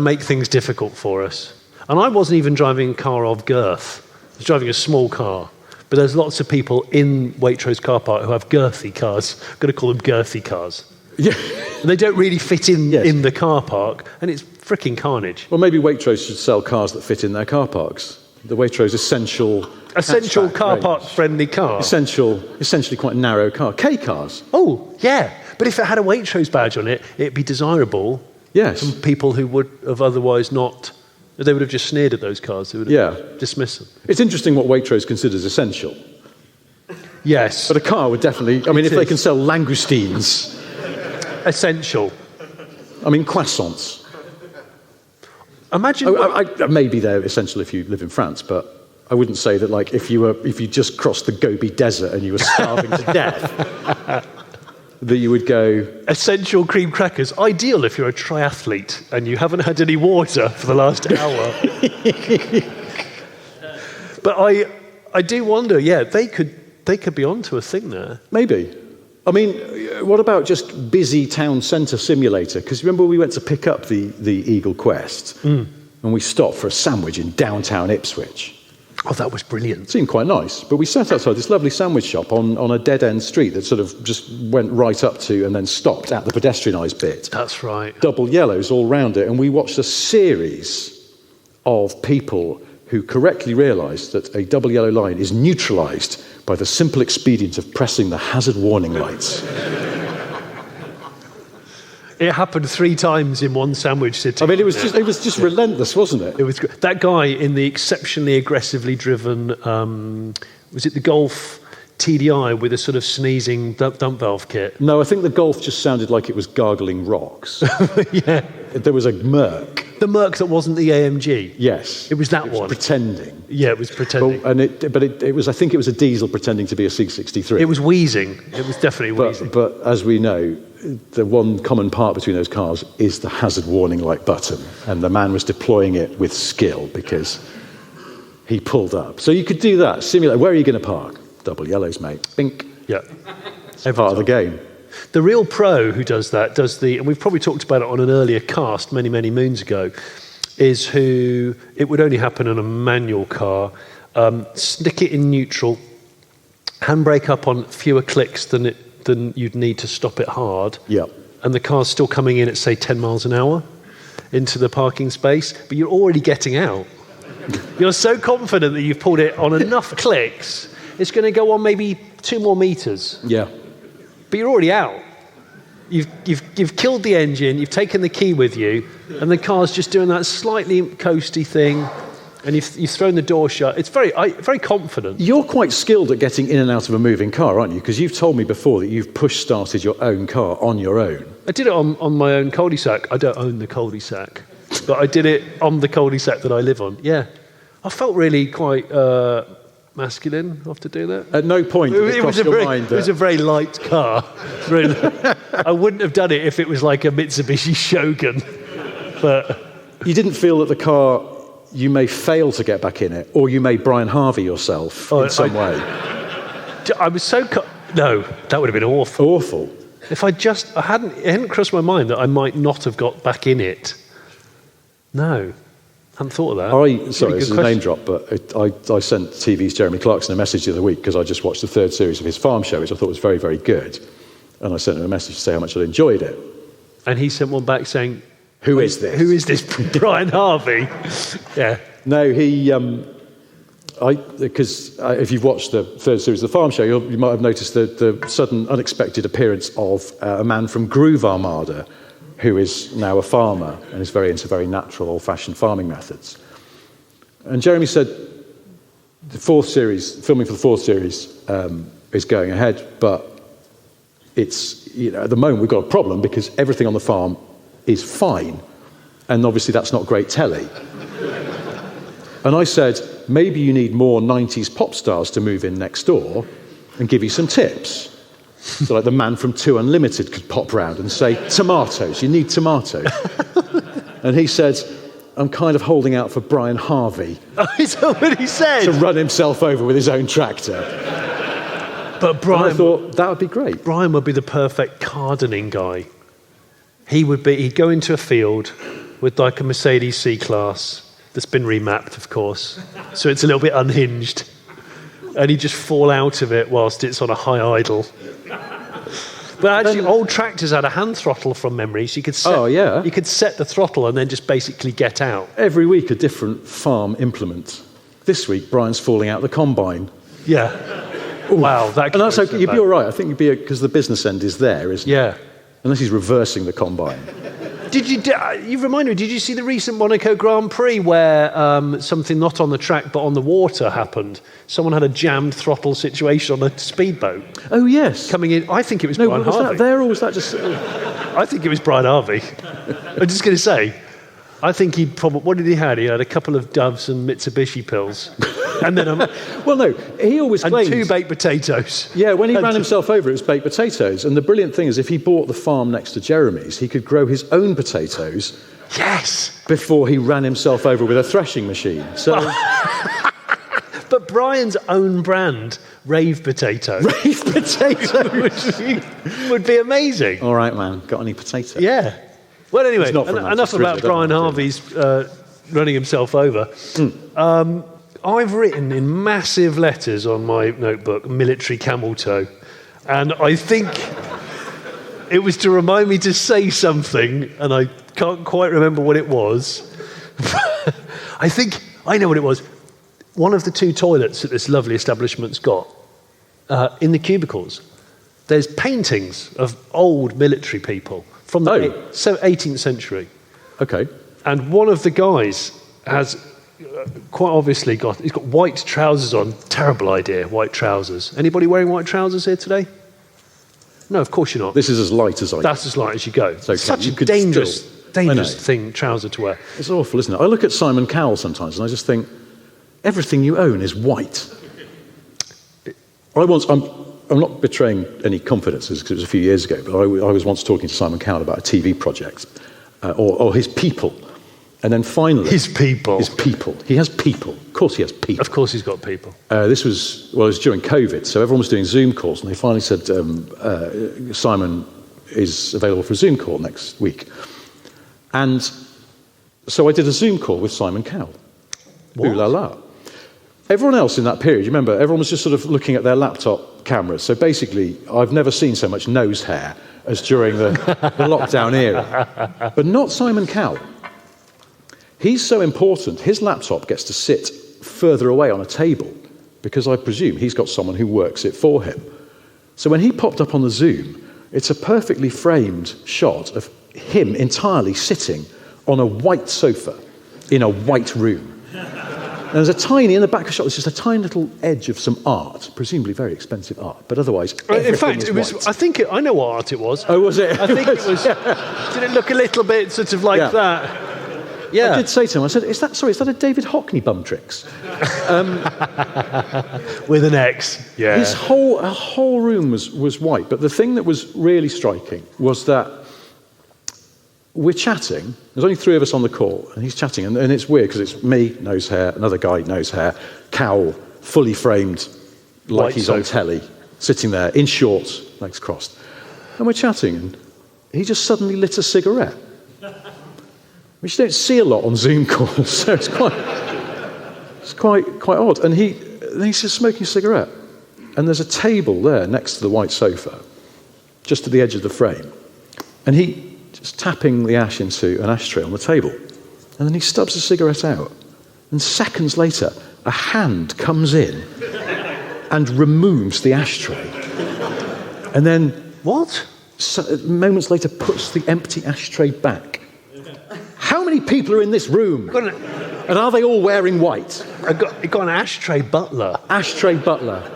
make things difficult for us. And I wasn't even driving a car of girth. I was driving a small car. But there's lots of people in Waitrose car park who have girthy cars. I'm going to call them girthy cars.
Yeah.
And they don't really fit in the car park, and it's freaking carnage.
Well, maybe Waitrose should sell cars that fit in their car parks. The Waitrose essential hatchback
car
range.
park friendly car.
Essentially quite narrow car. K cars.
Oh, yeah. But if it had a Waitrose badge on it, it'd be desirable.
Yes.
From people who would have otherwise not. They would have just sneered at those cars. They would have dismissed them.
It's interesting what Waitrose considers essential.
Yes.
But a car would definitely, if they can sell langoustines.
Essential.
Croissants.
Imagine.
Maybe they're essential if you live in France, but I wouldn't say that, like, if you just crossed the Gobi Desert and you were starving to death, that you would go...
Essential cream crackers. Ideal if you're a triathlete and you haven't had any water for the last hour. But I do wonder, they could be onto a thing there.
Maybe. What about just busy town centre simulator? Because remember we went to pick up the Eagle Quest and we stopped for a sandwich in downtown Ipswich.
Oh, that was brilliant.
It seemed quite nice. But we sat outside this lovely sandwich shop on a dead-end street that sort of just went right up to and then stopped at the pedestrianised bit.
That's right.
Double yellows all round it. And we watched a series of people who correctly realised that a double yellow line is neutralised by the simple expedient of pressing the hazard warning lights.
It happened 3 times in one sandwich sitting.
It was just relentless, wasn't it?
It was that guy in the exceptionally aggressively driven. Was it the Golf TDI with a sort of sneezing dump valve kit?
No, I think the Golf just sounded like it was gargling rocks.
Yeah.
There was a Merc.
The Merc that wasn't the AMG.
Yes.
It was that one.
Pretending.
Yeah, it was pretending.
But it was. I think it was a diesel pretending to be a C63.
It was wheezing. It was definitely wheezing.
But as we know, the one common part between those cars is the hazard warning light button, and the man was deploying it with skill because he pulled up. So you could do that. Simulate. Where are you going to park? Double yellows, mate. Bink.
Yeah.
It's part of the game.
The real pro who does that, and we've probably talked about it on an earlier cast many, many moons ago, is who, it would only happen on a manual car, stick it in neutral, handbrake up on fewer clicks than you'd need to stop it hard, and the car's still coming in at, say, 10 miles an hour into the parking space, but you're already getting out. You're so confident that you've pulled it on enough clicks, it's going to go on maybe 2 more meters.
Yeah.
But you're already out. You've killed the engine, you've taken the key with you, and the car's just doing that slightly coasty thing, and you've thrown the door shut. It's very confident.
You're quite skilled at getting in and out of a moving car, aren't you? Because you've told me before that you've push-started your own car on your own.
I did it on my own cul-de-sac. I don't own the cul-de-sac, but I did it on the cul-de-sac that I live on. Yeah. I felt really quite... masculine after doing that.
At no point did it cross your mind that...
It was a very light car. I wouldn't have done it if it was like a Mitsubishi Shogun. But
you didn't feel that the car, you may fail to get back in it, or you may Brian Harvey yourself in some way.
I was so... No, that would have been awful.
Awful.
If it hadn't crossed my mind that I might not have got back in it. No. I hadn't thought of that.
Sorry, this is a name drop, but I sent TV's Jeremy Clarkson a message the other week because I just watched the 3rd series of his farm show, which I thought was very, very good. And I sent him a message to say how much I enjoyed it.
And he sent one back saying,
Who is this?
Who is this Brian Harvey? Yeah.
No, because if you've watched the third series of The Farm Show, you might have noticed the sudden, unexpected appearance of a man from Groove Armada, who is now a farmer and is very into very natural, old-fashioned farming methods. And Jeremy said the filming for the fourth series is going ahead, but it's, at the moment we've got a problem because everything on the farm is fine, and obviously that's not great telly. And I said, maybe you need more 90s pop stars to move in next door and give you some tips. So like the man from 2 Unlimited could pop round and say, tomatoes, you need tomatoes. And he said, I'm kind of holding out for Brian Harvey.
Oh, is that what he said?
To run himself over with his own tractor.
But Brian,
and I thought, that would be great.
Brian would be the perfect gardening guy. He'd go into a field with like a Mercedes C-Class that's been remapped, of course, so it's a little bit unhinged, and he'd just fall out of it whilst it's on a high idle. But actually, old tractors had a hand throttle from memory, so you could set the throttle and then just basically get out.
Every week a different farm implement. This week, Brian's falling out the combine.
Yeah. Wow, that.
And that's okay. You'd be all right. I think you'd be because the business end is there, isn't it?
Yeah.
Unless he's reversing the combine.
You remind me, did you see the recent Monaco Grand Prix where something not on the track but on the water happened? Someone had a jammed throttle situation on a speedboat.
Oh, yes.
Coming in, I think it was Brian Harvey.
Was that there or was that just...
I think it was Brian Harvey. I'm just going to say, I think he probably... What did he have? He had a couple of Doves and Mitsubishi pills. And then
well, no, he always claimed...
And 2 baked potatoes.
Yeah, when he ran himself over, it was baked potatoes. And the brilliant thing is, if he bought the farm next to Jeremy's, he could grow his own potatoes.
Yes!
Before he ran himself over with a threshing machine. So...
But Brian's own brand, Rave Potato.
Rave Potato
would be amazing.
All right, man. Got any potato?
Yeah. Well, anyway, enough about Brian Harvey's running himself over. I've written in massive letters on my notebook, military camel toe. And I think it was to remind me to say something, and I can't quite remember what it was. I think I know what it was. One of the 2 toilets that this lovely establishment's got, in the cubicles, there's paintings of old military people from the 18th century.
Okay.
And one of the guys has quite obviously he's got white trousers on. Terrible idea, white trousers. Anybody wearing white trousers here today? No, of course you're not.
This is as light as I
That's as light as you go.
It's okay.
Such a dangerous trouser to wear.
It's awful, isn't it? I look at Simon Cowell sometimes and I just think, everything you own is white. I'm not betraying any confidences because it was a few years ago, but I was once talking to Simon Cowell about a TV project, or his people. And then finally...
His people.
He has people. Of course he has people.
Of course he's got people.
It was during COVID, so everyone was doing Zoom calls, and they finally said, Simon is available for a Zoom call next week. And so I did a Zoom call with Simon Cowell. Ooh la la. Everyone else in that period, you remember, everyone was just sort of looking at their laptop cameras. So basically, I've never seen so much nose hair as during the lockdown era. But not Simon Cowell. He's so important, his laptop gets to sit further away on a table because I presume he's got someone who works it for him. So when he popped up on the Zoom, it's a perfectly framed shot of him entirely sitting on a white sofa in a white room. And there's in the back of the shot, there's just a tiny little edge of some art, presumably very expensive art, but otherwise everything
in fact,
is
it was.
white.
I know what art it was.
Oh, was it?
I think it was. Did it look a little bit sort of like that? Yeah.
I did say to him, I said, is that a David Hockney bum tricks?
With an X, yeah.
His whole room was white, but the thing that was really striking was that we're chatting, there's only 3 of us on the call, and he's chatting, and it's weird because it's me, nose hair, another guy, nose hair, Cowell, fully framed, like
White
he's
sofa.
on telly, sitting there, in shorts, legs crossed. And we're chatting, and he just suddenly lit a cigarette. Which you don't see a lot on Zoom calls, so it's quite odd. And he's just smoking a cigarette. And there's a table there next to the white sofa, just at the edge of the frame. And he just tapping the ash into an ashtray on the table. And then he stubs a cigarette out. And seconds later, a hand comes in and removes the ashtray. And then,
What?
moments later, puts the empty ashtray back. How many people are in this room? And are they all wearing white?
I got an ashtray butler.
Ashtray butler.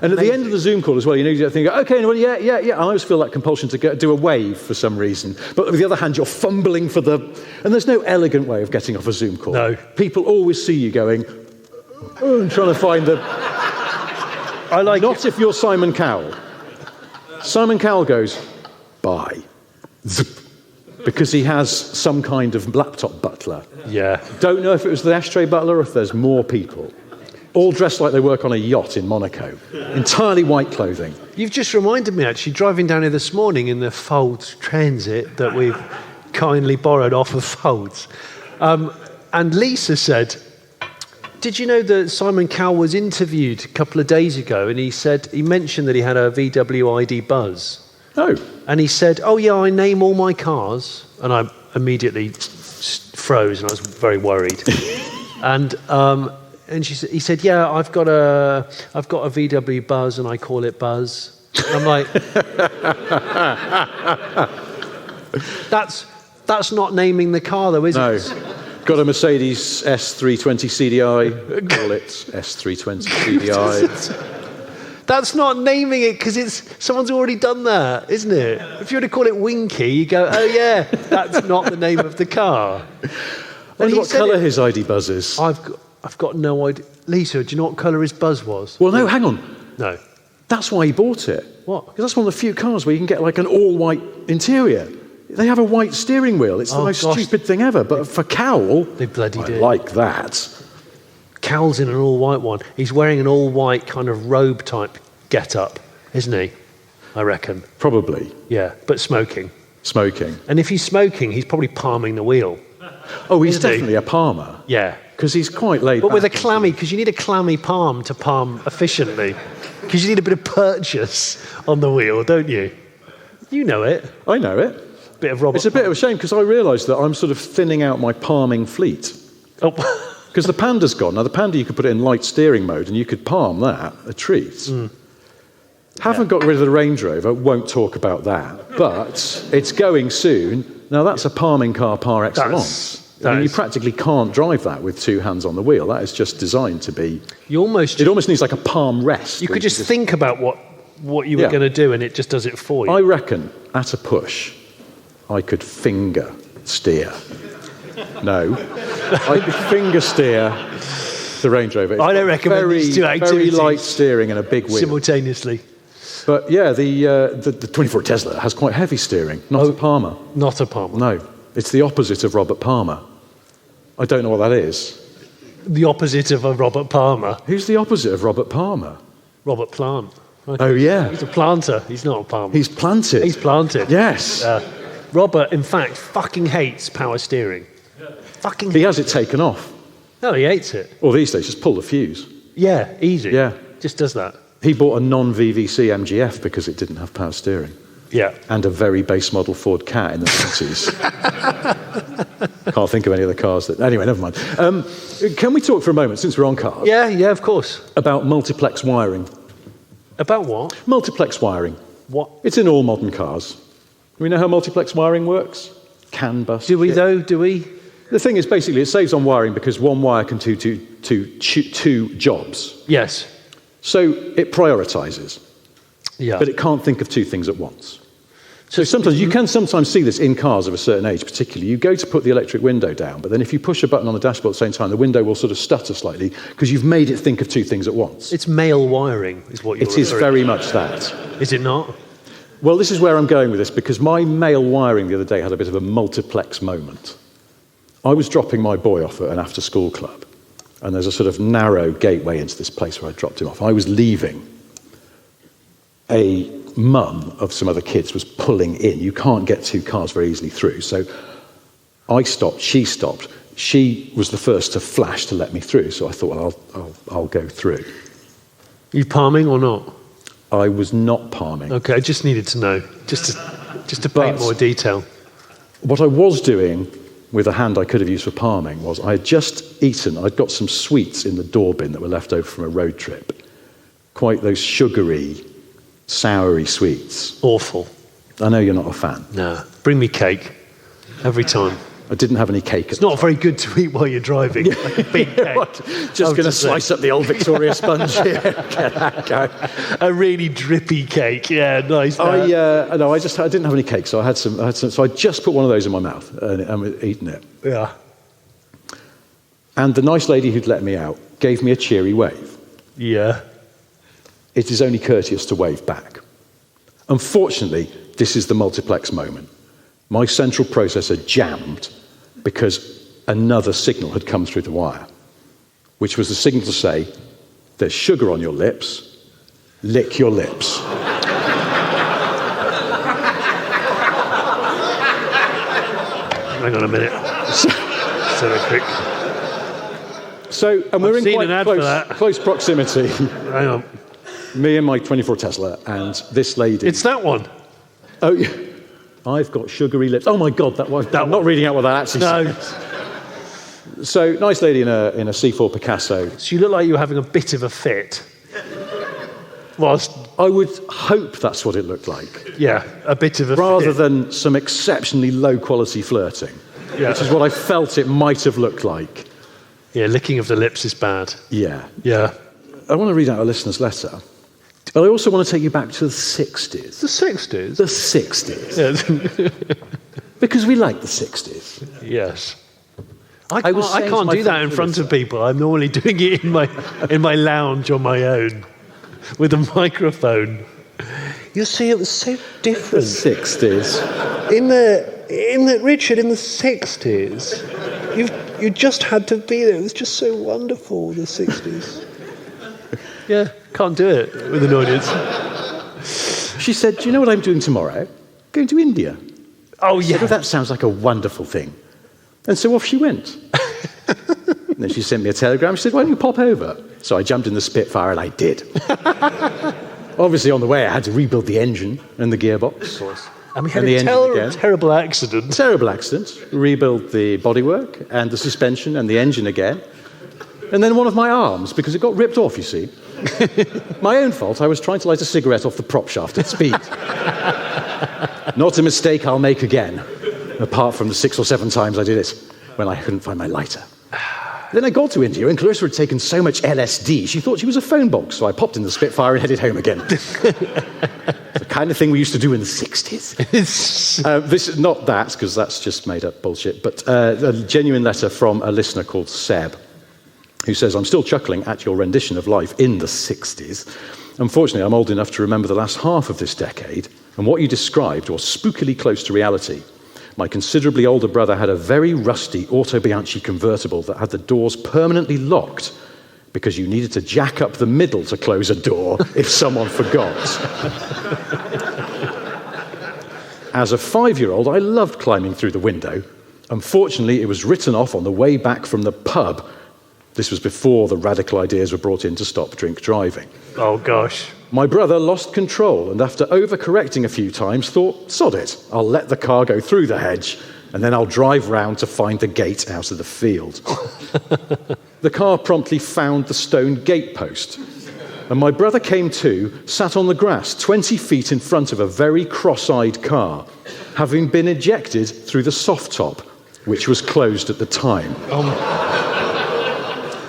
And at the end of the Zoom call as well, you think, okay, well, yeah. I always feel that compulsion to do a wave for some reason. But on the other hand, you're fumbling for the... And there's no elegant way of getting off a Zoom call.
No.
People always see you going, and trying to find the...
I like
Not if you're Simon Cowell. Simon Cowell goes, bye. Zip. Because he has some kind of laptop butler.
Yeah.
Don't know if it was the ashtray butler or if there's more people. All dressed like they work on a yacht in Monaco. Entirely white clothing.
You've just reminded me, actually, driving down here this morning in the Folds Transit that we've kindly borrowed off of Folds. And Lisa said, did you know that Simon Cowell was interviewed a couple of days ago, and he mentioned that he had a VW ID Buzz.
Oh.
And he said, oh yeah, I name all my cars. And I immediately froze, and I was very worried. And he said, yeah, I've got a VW Buzz, and I call it Buzz. And I'm like, that's not naming the car, though, is it?
Got a Mercedes S320 CDI, call it S320 CDI.
That's not naming it because someone's already done that, isn't it? If you were to call it Winky, you go, oh yeah, that's not the name of the car.
And what colour his ID Buzz is?
I've got no idea. Lisa, do you know what colour his Buzz was?
Well, no, hang on.
No.
That's why he bought it.
What?
Because that's one of the few cars where you can get like an all-white interior. They have a white steering wheel. It's the most stupid thing ever. But for Cowell,
they bloody do.
I like that.
Cowell's in an all-white one. He's wearing an all-white kind of robe-type get-up, isn't he? I reckon.
Probably.
Yeah, but smoking.
Smoking.
And if he's smoking, he's probably palming the wheel.
Oh, he's definitely a palmer.
Yeah.
Because he's quite laid
back. But with a clammy, because you need a clammy palm to palm efficiently. Because you need a bit of purchase on the wheel, don't you? You know it.
I know it.
Bit of Robert.
It's a bit of a shame because I realised that I'm sort of thinning out my palming fleet.
Oh.
Because the Panda's gone. Now, the Panda, you could put it in light steering mode and you could palm that, a treat. Haven't got rid of the Range Rover, won't talk about that. But it's going soon. Now, that's a palming car par excellence. You practically can't drive that with two hands on the wheel. That is just designed to be... It almost needs like a palm rest.
You could just think about what you were going to do and it just does it for you.
I reckon, at a push, I could finger steer. No. I could finger steer the Range Rover.
I don't recommend these two activities.
Very light steering and a big wheel.
Simultaneously.
But yeah, the 24 Tesla has quite heavy steering, not a Palmer.
Not a Palmer.
No. It's the opposite of Robert Palmer. I don't know what that is.
The opposite of a Robert Palmer.
Who's the opposite of Robert Palmer?
Robert Plant.
Oh, yeah.
He's a planter. He's not a Palmer.
He's planted.
He's planted.
Yes.
Robert, in fact, fucking hates power steering.
He has it taken off.
No, he hates it.
Well, these days, just pull the fuse.
Yeah, easy.
Yeah.
Just does that.
He bought a non-VVC MGF because it didn't have power steering.
Yeah.
And a very base model Ford Cat in the 90s. Can't think of any other cars that... Anyway, never mind. Can we talk for a moment, since we're on cars?
Yeah, of course.
About multiplex wiring.
About what?
Multiplex wiring.
What?
It's in all modern cars. Do we know how multiplex wiring works? CAN bus.
Do we, though? Do we?
The thing is, basically, it saves on wiring because one wire can do two jobs.
Yes.
So it prioritises.
Yeah.
But it can't think of two things at once. So sometimes you can sometimes see this in cars of a certain age, particularly. You go to put the electric window down, but then if you push a button on the dashboard at the same time, the window will sort of stutter slightly because you've made it think of two things at once.
It's male wiring, is what you're
It is very much that.
Is it not?
Well, this is where I'm going with this because my male wiring the other day had a bit of a multiplex moment. I was dropping my boy off at an after-school club, and there's a sort of narrow gateway into this place where I dropped him off. I was leaving. A mum of some other kids was pulling in. You can't get two cars very easily through. So I stopped, she stopped. She was the first to flash to let me through. So I thought, well, I'll go through.
You palming or not?
I was not palming.
Okay, I just needed to know, just to paint more detail.
What I was doing with a hand I could have used for palming was I had just eaten, I'd got some sweets in the door bin that were left over from a road trip. Quite those sugary, soury sweets.
Awful.
I know you're not a fan.
No. Bring me cake. Every time.
I didn't have any cake.
It's not very good to eat while you're driving. Like a big cake.
Just going to slice up the old Victoria sponge here. Go.
A really drippy cake. Yeah, nice.
I didn't have any cake, so I had some. So I just put one of those in my mouth and eaten it.
Yeah.
And the nice lady who'd let me out gave me a cheery wave.
Yeah.
It is only courteous to wave back. Unfortunately, this is the multiplex moment. My central processor jammed because another signal had come through the wire, which was the signal to say, there's sugar on your lips, lick your lips.
Hang on a minute. So quick.
So, and we're
I've seen
in
an ad
quite
for that.
close proximity.
Hang on.
Me and my 24 Tesla and this lady.
It's that one.
Oh, yeah. I've got sugary lips. Oh my God, I'm not reading out what that actually says. So, nice lady in a C4 Picasso.
So you look like you were having a bit of a fit. Whilst,
I would hope that's what it looked like.
yeah, a bit of a
Rather
fit.
than some exceptionally low quality flirting,
Yeah.
which is what I felt it might have looked like.
Yeah, licking of the lips is bad.
Yeah.
Yeah.
I want to read out a listener's letter. But I also want to take you back to the 60s.
The 60s?
The 60s.
Yeah.
Because we like the 60s.
Yes.
I was
I
saying to
can't
my
do that
friend
in front
Larissa-
of people. I'm normally doing it in my lounge on my own with a microphone. You see, it was so
The
different.
60s.
In the Richard, in the 60s, you just had to be there. It was just so wonderful, the 60s. Yeah, can't do it with an audience.
She said, do you know what I'm doing tomorrow? Going to India.
Oh,
I said, "Oh, that sounds like a wonderful thing." And so off she went. And then she sent me a telegram. She said, why don't you pop over? So I jumped in the Spitfire and I did. Obviously, on the way, I had to rebuild the engine and the gearbox.
Of course. And we had
And the
a
engine again.
terrible accident.
Terrible accident. Rebuild the bodywork and the suspension and the engine again. And then one of my arms, because it got ripped off, you see. My own fault. I was trying to light a cigarette off the prop shaft at speed. Not a mistake I'll make again, apart from the 6 or 7 times I did it when I couldn't find my lighter. Then I got to India, and Clarissa had taken so much LSD, she thought she was a phone box, so I popped in the Spitfire and headed home again. The kind of thing we used to do in the 60s. This is not that, because that's just made up bullshit, but a genuine letter from a listener called Seb, who says, I'm still chuckling at your rendition of life in the 60s. Unfortunately, I'm old enough to remember the last half of this decade, and what you described was spookily close to reality. My considerably older brother had a very rusty Auto Bianchi convertible that had the doors permanently locked because you needed to jack up the middle to close a door if someone forgot. As a 5-year-old, I loved climbing through the window. Unfortunately, it was written off on the way back from the pub. This was before the radical ideas were brought in to stop drink driving.
Oh, gosh.
My brother lost control and after overcorrecting a few times thought, sod it, I'll let the car go through the hedge and then I'll drive round to find the gate out of the field. The car promptly found the stone gate post and my brother came to, sat on the grass 20 feet in front of a very cross-eyed car, having been ejected through the soft top, which was closed at the time.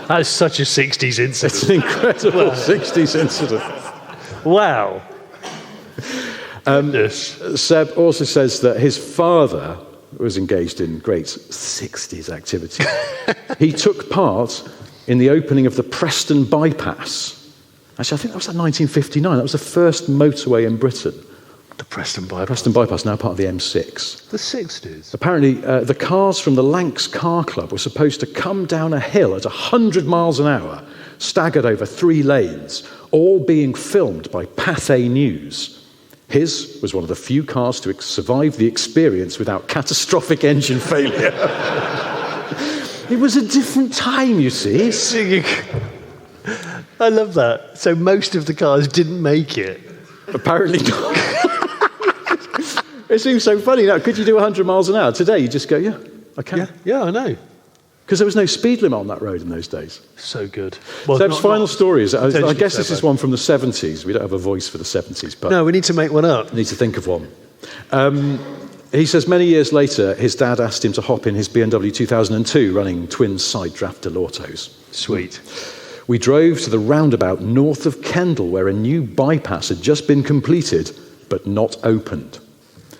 That's such a 60s incident.
It's an incredible 60s incident.
Wow. Goodness.
Seb also says that his father was engaged in great 60s activity. He took part in the opening of the Preston Bypass. Actually, I think that was 1959. That was the first motorway in Britain.
The Preston Bypass.
Preston Bypass, now part of the M6.
The 60s.
Apparently, the cars from the Lancs Car Club were supposed to come down a hill at 100 miles an hour, staggered over 3 lanes, all being filmed by Pathé News. His was one of the few cars to survive the experience without catastrophic engine failure. It was a different time, you see.
I love that. So most of the cars didn't make it.
Apparently not. It seems so funny now. Could you do 100 miles an hour? Today, you just go, yeah, I can.
Yeah, I know.
Because there was no speed limit on that road in those days.
So good. Well,
Seb's final story is, I
potentially
guess this
so
is one from the 70s. We don't have a voice for the 70s, but
No, we need to make one up.
I need to think of one. He says many years later, his dad asked him to hop in his BMW 2002 running twin side draft Delautos.
Sweet.
We drove to the roundabout north of Kendal where a new bypass had just been completed but not opened.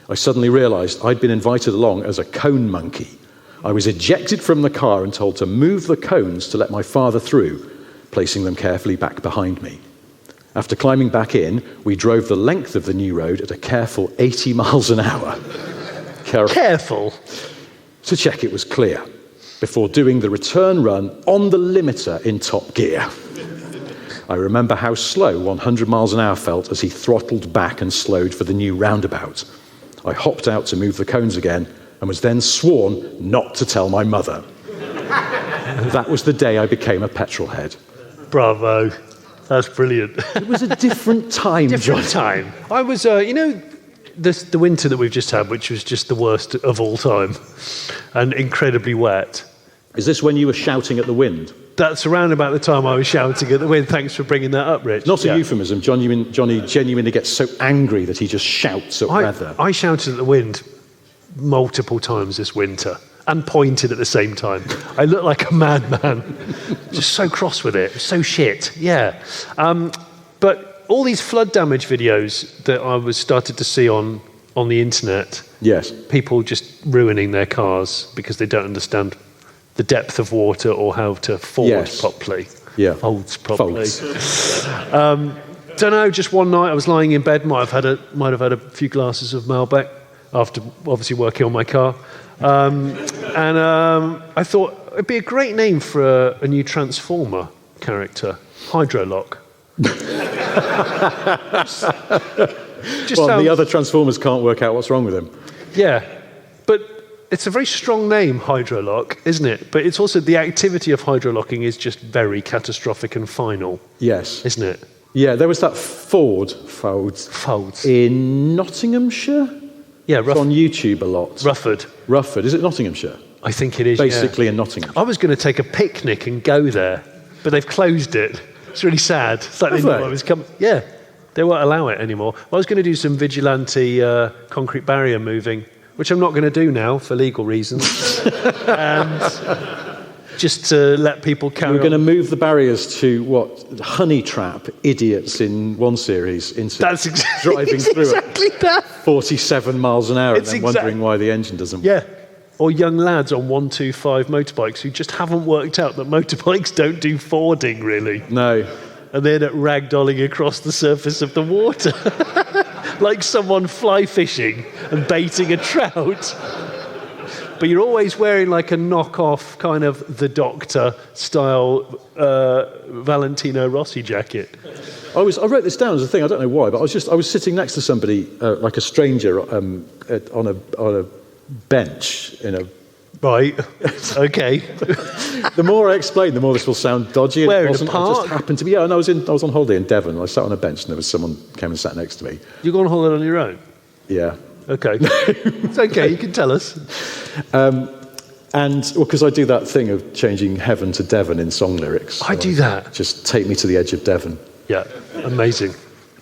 I suddenly realised I'd been invited along as a cone monkey. I was ejected from the car and told to move the cones to let my father through, placing them carefully back behind me. After climbing back in, we drove the length of the new road at a careful 80 miles an hour.
Careful.
To check it was clear, before doing the return run on the limiter in top gear. I remember how slow 100 miles an hour felt as he throttled back and slowed for the new roundabout. I hopped out to move the cones again and was then sworn not to tell my mother. That was the day I became a petrol head.
Bravo. That's brilliant.
It was a different time,
Different
John.
time. I was, the winter that we've just had, which was just the worst of all time, and incredibly wet.
Is this when you were shouting at the wind?
That's around about the time I was shouting at the wind. Thanks for bringing that up, Rich.
Not a euphemism. Johnny genuinely gets so angry that he just shouts at weather.
I shouted at the wind multiple times this winter and pointed at the same time. I looked like a madman. Just so cross with it. So shit. Yeah. But all these flood damage videos that I was started to see on the internet.
Yes.
People just ruining their cars because they don't understand the depth of water or how to forward properly.
Yeah.
Folds properly. Don't know, just one night I was lying in bed, might have had a few glasses of Malbec after obviously working on my car. I thought it'd be a great name for a new Transformer character, Hydrolock.
The other Transformers can't work out what's wrong with him.
Yeah, but it's a very strong name, Hydrolock, isn't it? But it's also the activity of hydrolocking is just very catastrophic and final.
Yes.
Isn't it?
Yeah, there was that Folds in Nottinghamshire.
Yeah,
it's on YouTube a lot.
Rufford.
Is it Nottinghamshire?
I think it is.
Basically in Nottingham.
I was going to take a picnic and go there, but they've closed it. It's really sad. It's like they knew I was coming. Yeah, they won't allow it anymore. I was going to do some vigilante concrete barrier moving, which I'm not going to do now for legal reasons. And just to let people carry on.
We're going to move the barriers to honey trap idiots in one series into driving through
at
47 miles an hour and then wondering why the engine doesn't work.
Yeah. Or young lads on 125 motorbikes who just haven't worked out that motorbikes don't do fording, really.
No.
And they end up ragdolling across the surface of the water. Like someone fly fishing and baiting a trout. But you're always wearing like a knockoff kind of The Doctor style Valentino Rossi jacket.
I wrote this down as a thing. I don't know why, but I was sitting next to somebody like a stranger on a bench in a.
Right. Okay.
The more I explain, the more this will sound dodgy.
Where,
it
in
wasn't.
a park?
I just happened to be. Yeah, and I was on holiday in Devon. I sat on a bench, and there was someone came and sat next to me.
You go on holiday on your own?
Yeah.
Okay. It's okay. You can tell us.
Because I do that thing of changing heaven to Devon in song lyrics.
I do that.
Just take me to the edge of Devon.
Yeah. Amazing.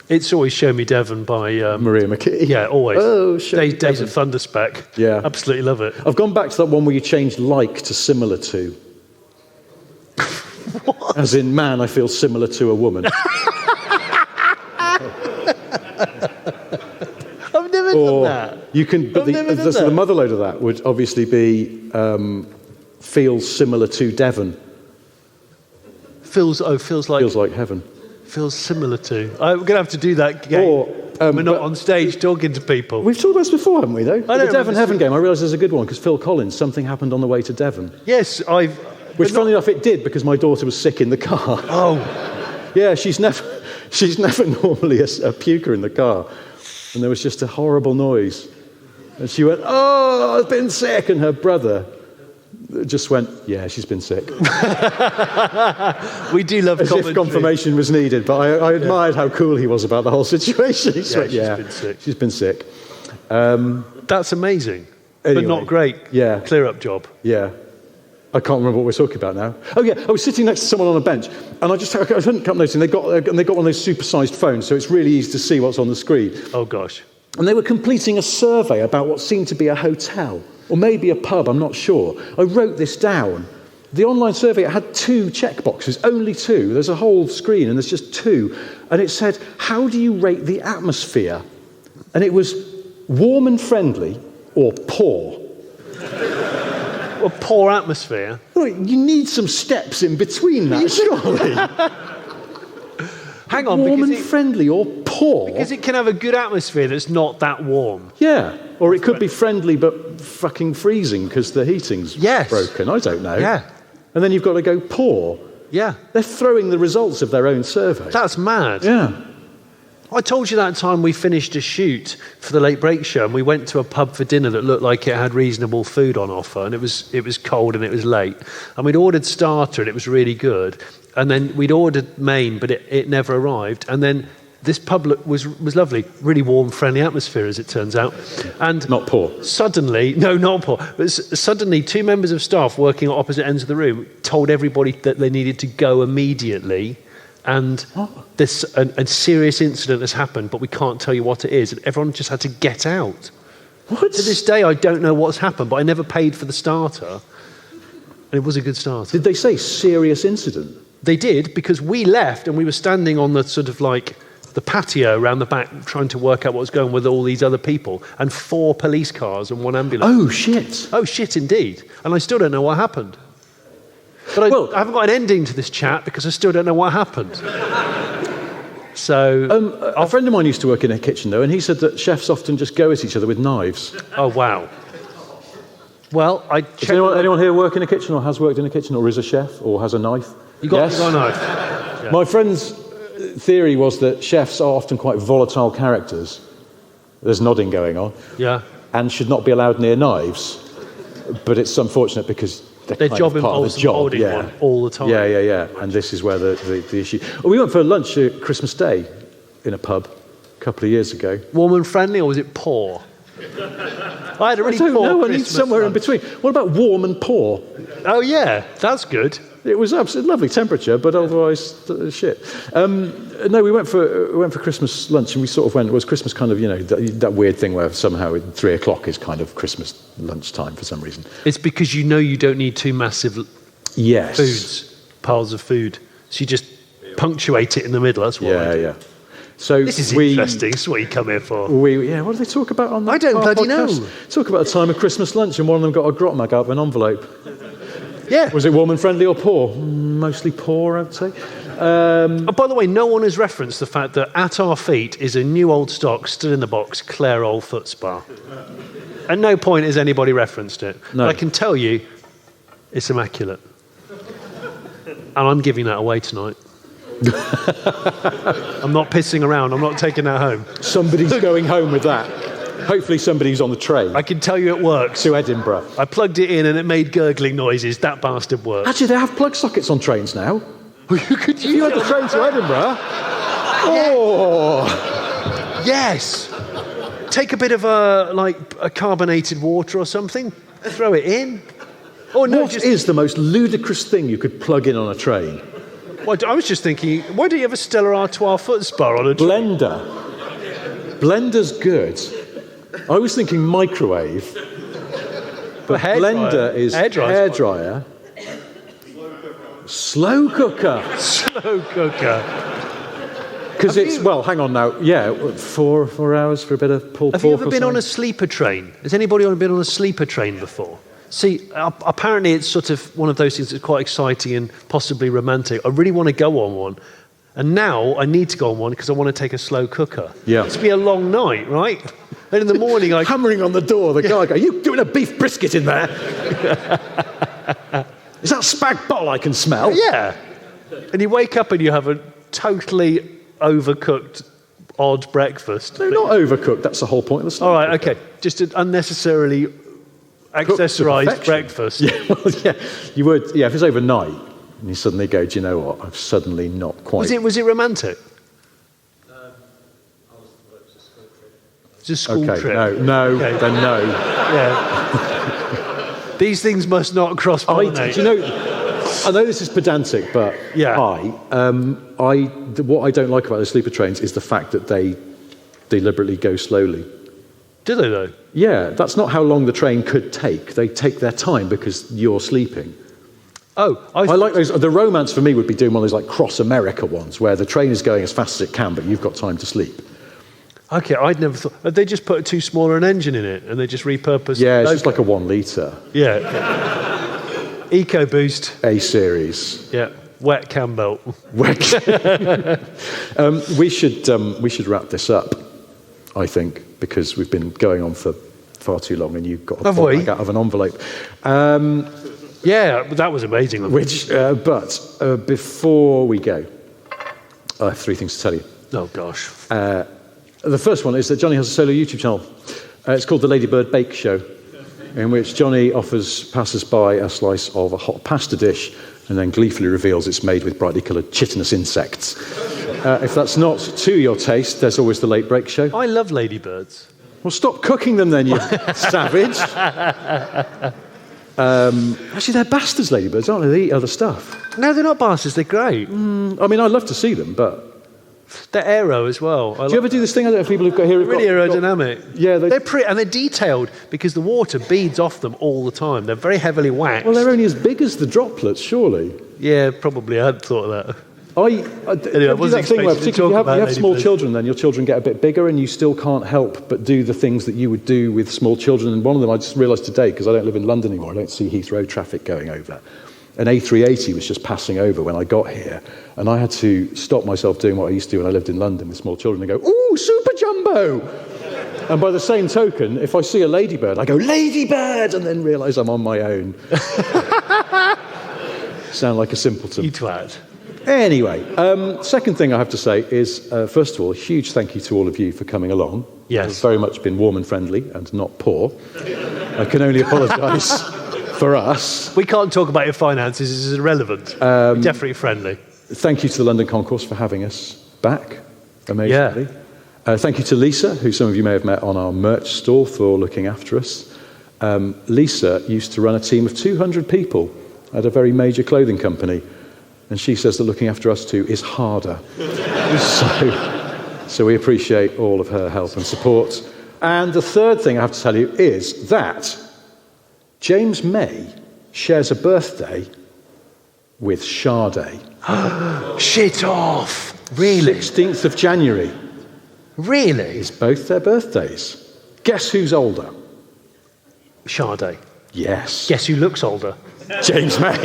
It's always Show Me Devon by
Maria McKee.
Yeah, always.
Oh,
Days of Thunderspec.
Yeah.
Absolutely love it.
I've gone back to that one where you change like to similar to.
What?
As in, man, I feel similar to a woman.
I've never done that.
You can, but the mother load of that would obviously be feels similar to Devon.
Feels like
heaven.
Feels similar to. We're going to have to do that game. We're not on stage talking to people.
We've talked about this before, haven't we, though?
I
The Devon Heaven game, I realised there's a good one, because Phil Collins, something happened on the way to Devon.
Yes,
Which, funnily enough, it did, because my daughter was sick in the car.
Oh.
Yeah, she's never normally a puker in the car. And there was just a horrible noise. And she went, oh, I've been sick. And her brother just went, yeah, she's been sick.
We do love
As if confirmation was needed, but I admired how cool he was about the whole situation. He went,
she's been sick.
She's been sick.
That's amazing,
Anyway,
but not great.
yeah.
Clear up job.
Yeah. I can't remember what we're talking about now. Oh yeah, I was sitting next to someone on a bench, and I couldn't come noticing. They got one of those supersized phones, so it's really easy to see what's on the screen.
Oh gosh.
And they were completing a survey about what seemed to be a hotel, or maybe a pub, I'm not sure. I wrote this down. The online survey, it had 2 checkboxes, only 2. There's a whole screen, and there's just 2. And it said, how do you rate the atmosphere? And it was warm and friendly, or poor.
A poor atmosphere.
Well, you need some steps in between that, surely.
Hang on,
Warm and
because
friendly or poor?
because it can have a good atmosphere that's not that warm.
Yeah, or it could be friendly but fucking freezing because the heating's
Yes.
broken. I don't know.
Yeah.
And then you've got to go poor.
Yeah,
They're throwing the results of their own survey.
that's mad.
Yeah.
I told you that time we finished a shoot for the Late Break Show, and we went to a pub for dinner that looked like it had reasonable food on offer, and it was cold and it was late, and we'd ordered starter and it was really good, and then we'd ordered main, but it never arrived, and then this pub was lovely, really warm, friendly atmosphere as it turns out, and
Not poor.
suddenly, no, not poor, but suddenly 2 members of staff working at opposite ends of the room told everybody that they needed to go immediately. And a serious incident has happened, but we can't tell you what it is. And everyone just had to get out.
What?
To this day, I don't know what's happened, but I never paid for the starter. And it was a good starter.
Did they say serious incident?
They did, because we left and we were standing on the sort of like the patio around the back trying to work out what was going on with all these other people, and 4 police cars and 1 ambulance.
Oh, shit.
Oh, shit, indeed. And I still don't know what happened. But I haven't got an ending to this chat because I still don't know what happened. So,
A friend of mine used to work in a kitchen, though, and he said that chefs often just go at each other with knives.
oh wow. Well, I
Does
checked.
anyone here work in a kitchen, or has worked in a kitchen, or is a chef, or has a knife?
You got
Yes?
a knife.
My friend's theory was that chefs are often quite volatile characters. There's nodding going on.
Yeah.
And should not be allowed near knives. But it's unfortunate because
Their
kind
job
of part of
involves
the job.
holding
Yeah.
one all the time.
Yeah. And this is where the issue. Well, we went for lunch at Christmas Day in a pub a couple of years ago.
Warm and friendly, or was it poor? I had a really
I don't
poor
know. I need
Christmas
somewhere in
lunch.
between. What about warm and poor?
Oh yeah, that's good.
It was absolutely lovely temperature, but otherwise shit. No, we went for Christmas lunch, and we sort of went. Was Christmas kind of that weird thing where somehow 3 o'clock is kind of Christmas lunchtime for some reason?
It's because you know you don't need 2 massive
Yes.
piles of food, so you just punctuate it in the middle. That's what I do.
Yeah. So
This is interesting. This is what you come here for.
What do they talk about on that?
I don't
our
bloody
podcast?
know.
Talk about the time of Christmas lunch, and one of them got a grot mug out of an envelope.
Yeah.
Was it warm and friendly or poor? Mostly poor, I'd say.
Oh, by the way, no one has referenced the fact that at our feet is a new old stock, still in the box, Clare Old Foot Spa. At no point has anybody referenced it.
No.
But I can tell you, it's immaculate. And I'm giving that away tonight. I'm not pissing around. I'm not taking that home.
Somebody's going home with that. Hopefully somebody's on the train
I can tell you it works.
to Edinburgh.
I plugged it in and it made gurgling noises. That bastard worked.
Actually, they have plug sockets on trains now.
Could
You had the train to Edinburgh? Oh!
Yes. Take a bit of a carbonated water or something. Throw it in. Oh no!
What is the most ludicrous thing you could plug in on a train?
Well, I was just thinking, why don't you have a Stella Artois foot spa on a train?
Blender. Blender's good. I was thinking microwave, but
Hair
blender
dryer.
is
Hairdryer's
hairdryer. Slow cooker.
Slow cooker.
Because it's, well, hang on now. Yeah, 4 hours for a bit of pulled
Have you
pork
ever
or
been on a
something?
sleeper train? Has anybody been on a sleeper train before? See, apparently it's sort of one of those things that's quite exciting and possibly romantic. I really want to go on one. And now I need to go on one because I want to take a slow cooker.
Yeah.
It's be a long night, right? And in the morning, I
Hammering on the door, the guy goes, "You doing a beef brisket in there?" Is that spag bol I can smell?
yeah. And you wake up and you have a totally overcooked odd breakfast.
They're not overcooked. That's the whole point of the slow
All right,
cooker.
okay. Just an unnecessarily accessorized
perfection.
breakfast.
Yeah, well, yeah, you would. Yeah, if it's overnight, and you suddenly go, "Do you know what? I've suddenly not quite."
Was it romantic? It's a school
Okay,
trip.
no,
Okay.
then no.
Yeah. These things must not cross-pollinate.
Do you know, I know this is pedantic, but
Yeah.
what I don't like about the sleeper trains is the fact that they deliberately go slowly.
Do they, though?
Yeah, that's not how long the train could take. They take their time because you're sleeping.
Oh,
I like those. The romance for me would be doing one of those like cross America ones where the train is going as fast as it can, but you've got time to sleep.
Okay, I'd never thought. They just put too smaller an engine in it and they just repurposed
Yeah, it's
loco.
just like a 1 litre
Yeah. EcoBoost.
A series.
Yeah. Wet cam belt.
We should wrap this up, I think, because we've been going on for far too long, and you've got a
Have
point
we?
like out of an envelope.
Yeah, that was amazing.
But before we go, I have 3 things to tell you.
Oh, gosh.
The first one is that Johnny has a solo YouTube channel. It's called The Ladybird Bake Show, in which Johnny offers passers-by a slice of a hot pasta dish and then gleefully reveals it's made with brightly coloured chitinous insects. If that's not to your taste, there's always The Late Break Show.
I love ladybirds.
Well, stop cooking them then, you savage. Actually, they're bastards, ladybirds, aren't they? They eat other stuff.
No, they're not bastards. They're great.
I mean, I'd love to see them, but...
They're aero as well.
Do you ever do this thing? I don't know if people who've got here... who've
Really
got-
aerodynamic.
Yeah,
they're pretty, and they're detailed because the water beads off them all the time. They're very heavily waxed.
Well, they're only as big as the droplets, surely.
Yeah, probably. I hadn't thought of that.
I
Anyway, I wasn't
that thing where
expecting to
particularly
talk
you
about
have small
ladybirds.
children, then your children get a bit bigger and you still can't help but do the things that you would do with small children. And one of them I just realised today, because I don't live in London anymore, I don't see Heathrow traffic going over. An A380 was just passing over when I got here, and I had to stop myself doing what I used to do when I lived in London with small children and go, "Ooh, super jumbo!" And by the same token, if I see a ladybird, I go, "Ladybird!" and then realise I'm on my own. Sound like a simpleton.
You twat.
Anyway, second thing I have to say is, first of all, a huge thank you to all of you for coming along.
Yes.
It's very much been warm and friendly and not poor. I can only apologise for us.
We can't talk about your finances. This is irrelevant. Definitely friendly.
Thank you to the London Concourse for having us back, amazingly. Thank you to Lisa, who some of you may have met on our merch stall, for looking after us. Lisa used to run a team of 200 people at a very major clothing company, and she says that looking after us too is harder. So we appreciate all of her help and support. And the third thing I have to tell you is that James May shares a birthday with Sade.
Shit off. Really?
16th of January
Really?
is both their birthdays. Guess who's older?
Sade.
Yes.
Guess who looks older?
James May.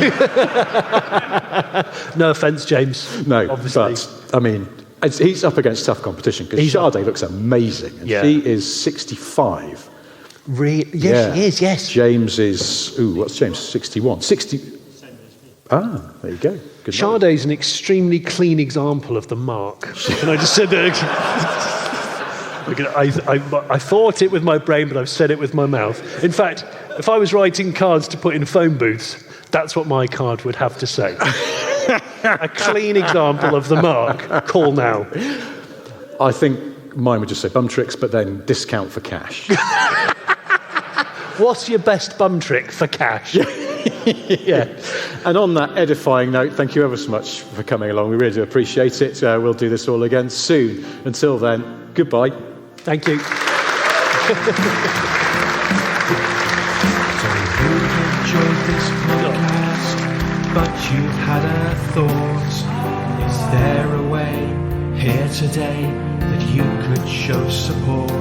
No offence, James.
No,
obviously.
but, I mean, he's up against tough competition because
He's
Sade looks amazing. And
Yeah.
she is 65.
Yes,
Yeah.
he is, yes.
James is, what's James? 61. 60. Ah, there you go. Good knowledge.
Sade's an extremely clean example of the mark. Can I just say that? I thought it with my brain, but I've said it with my mouth. In fact, if I was writing cards to put in phone booths, that's what my card would have to say. A clean example of the mark. Call now.
I think mine would just say bum tricks, but then discount for cash.
What's your best bum trick for cash?
Yeah. And on that edifying note, thank you ever so much for coming along. We really do appreciate it. We'll do this all again soon. Until then, goodbye.
Thank you.
So you've enjoyed this podcast, but you've had a thought. Is there a way here today that you could show support?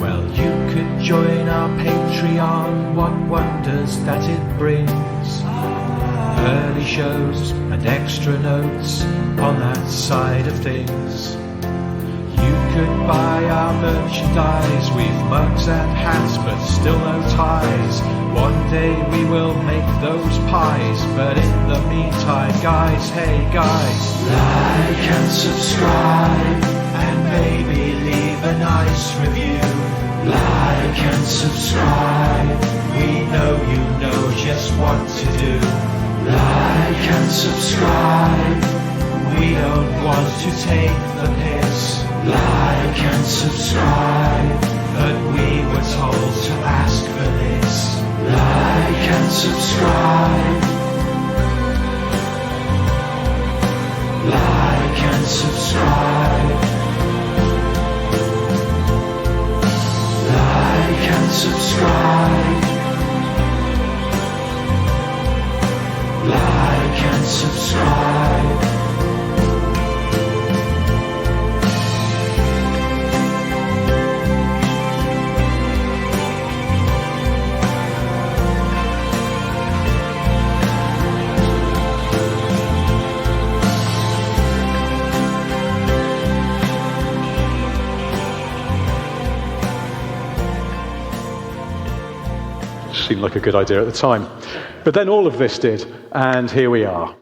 Well, you could join our Patreon, what wonders that it brings. Early shows and extra notes on that side of things. You could buy our merchandise, we've mugs and hats, but still no ties. One day we will make those pies, but in the meantime, guys, hey guys, like and subscribe, and maybe leave a nice review. Like and subscribe, we know you know just what to do. Like and subscribe, we don't want to take the piss. Like and subscribe. But we were told to ask for this. Like and subscribe. Like and subscribe. Like and subscribe. Like and subscribe.
Seemed like a good idea at the time. But then all of this did, and here we are.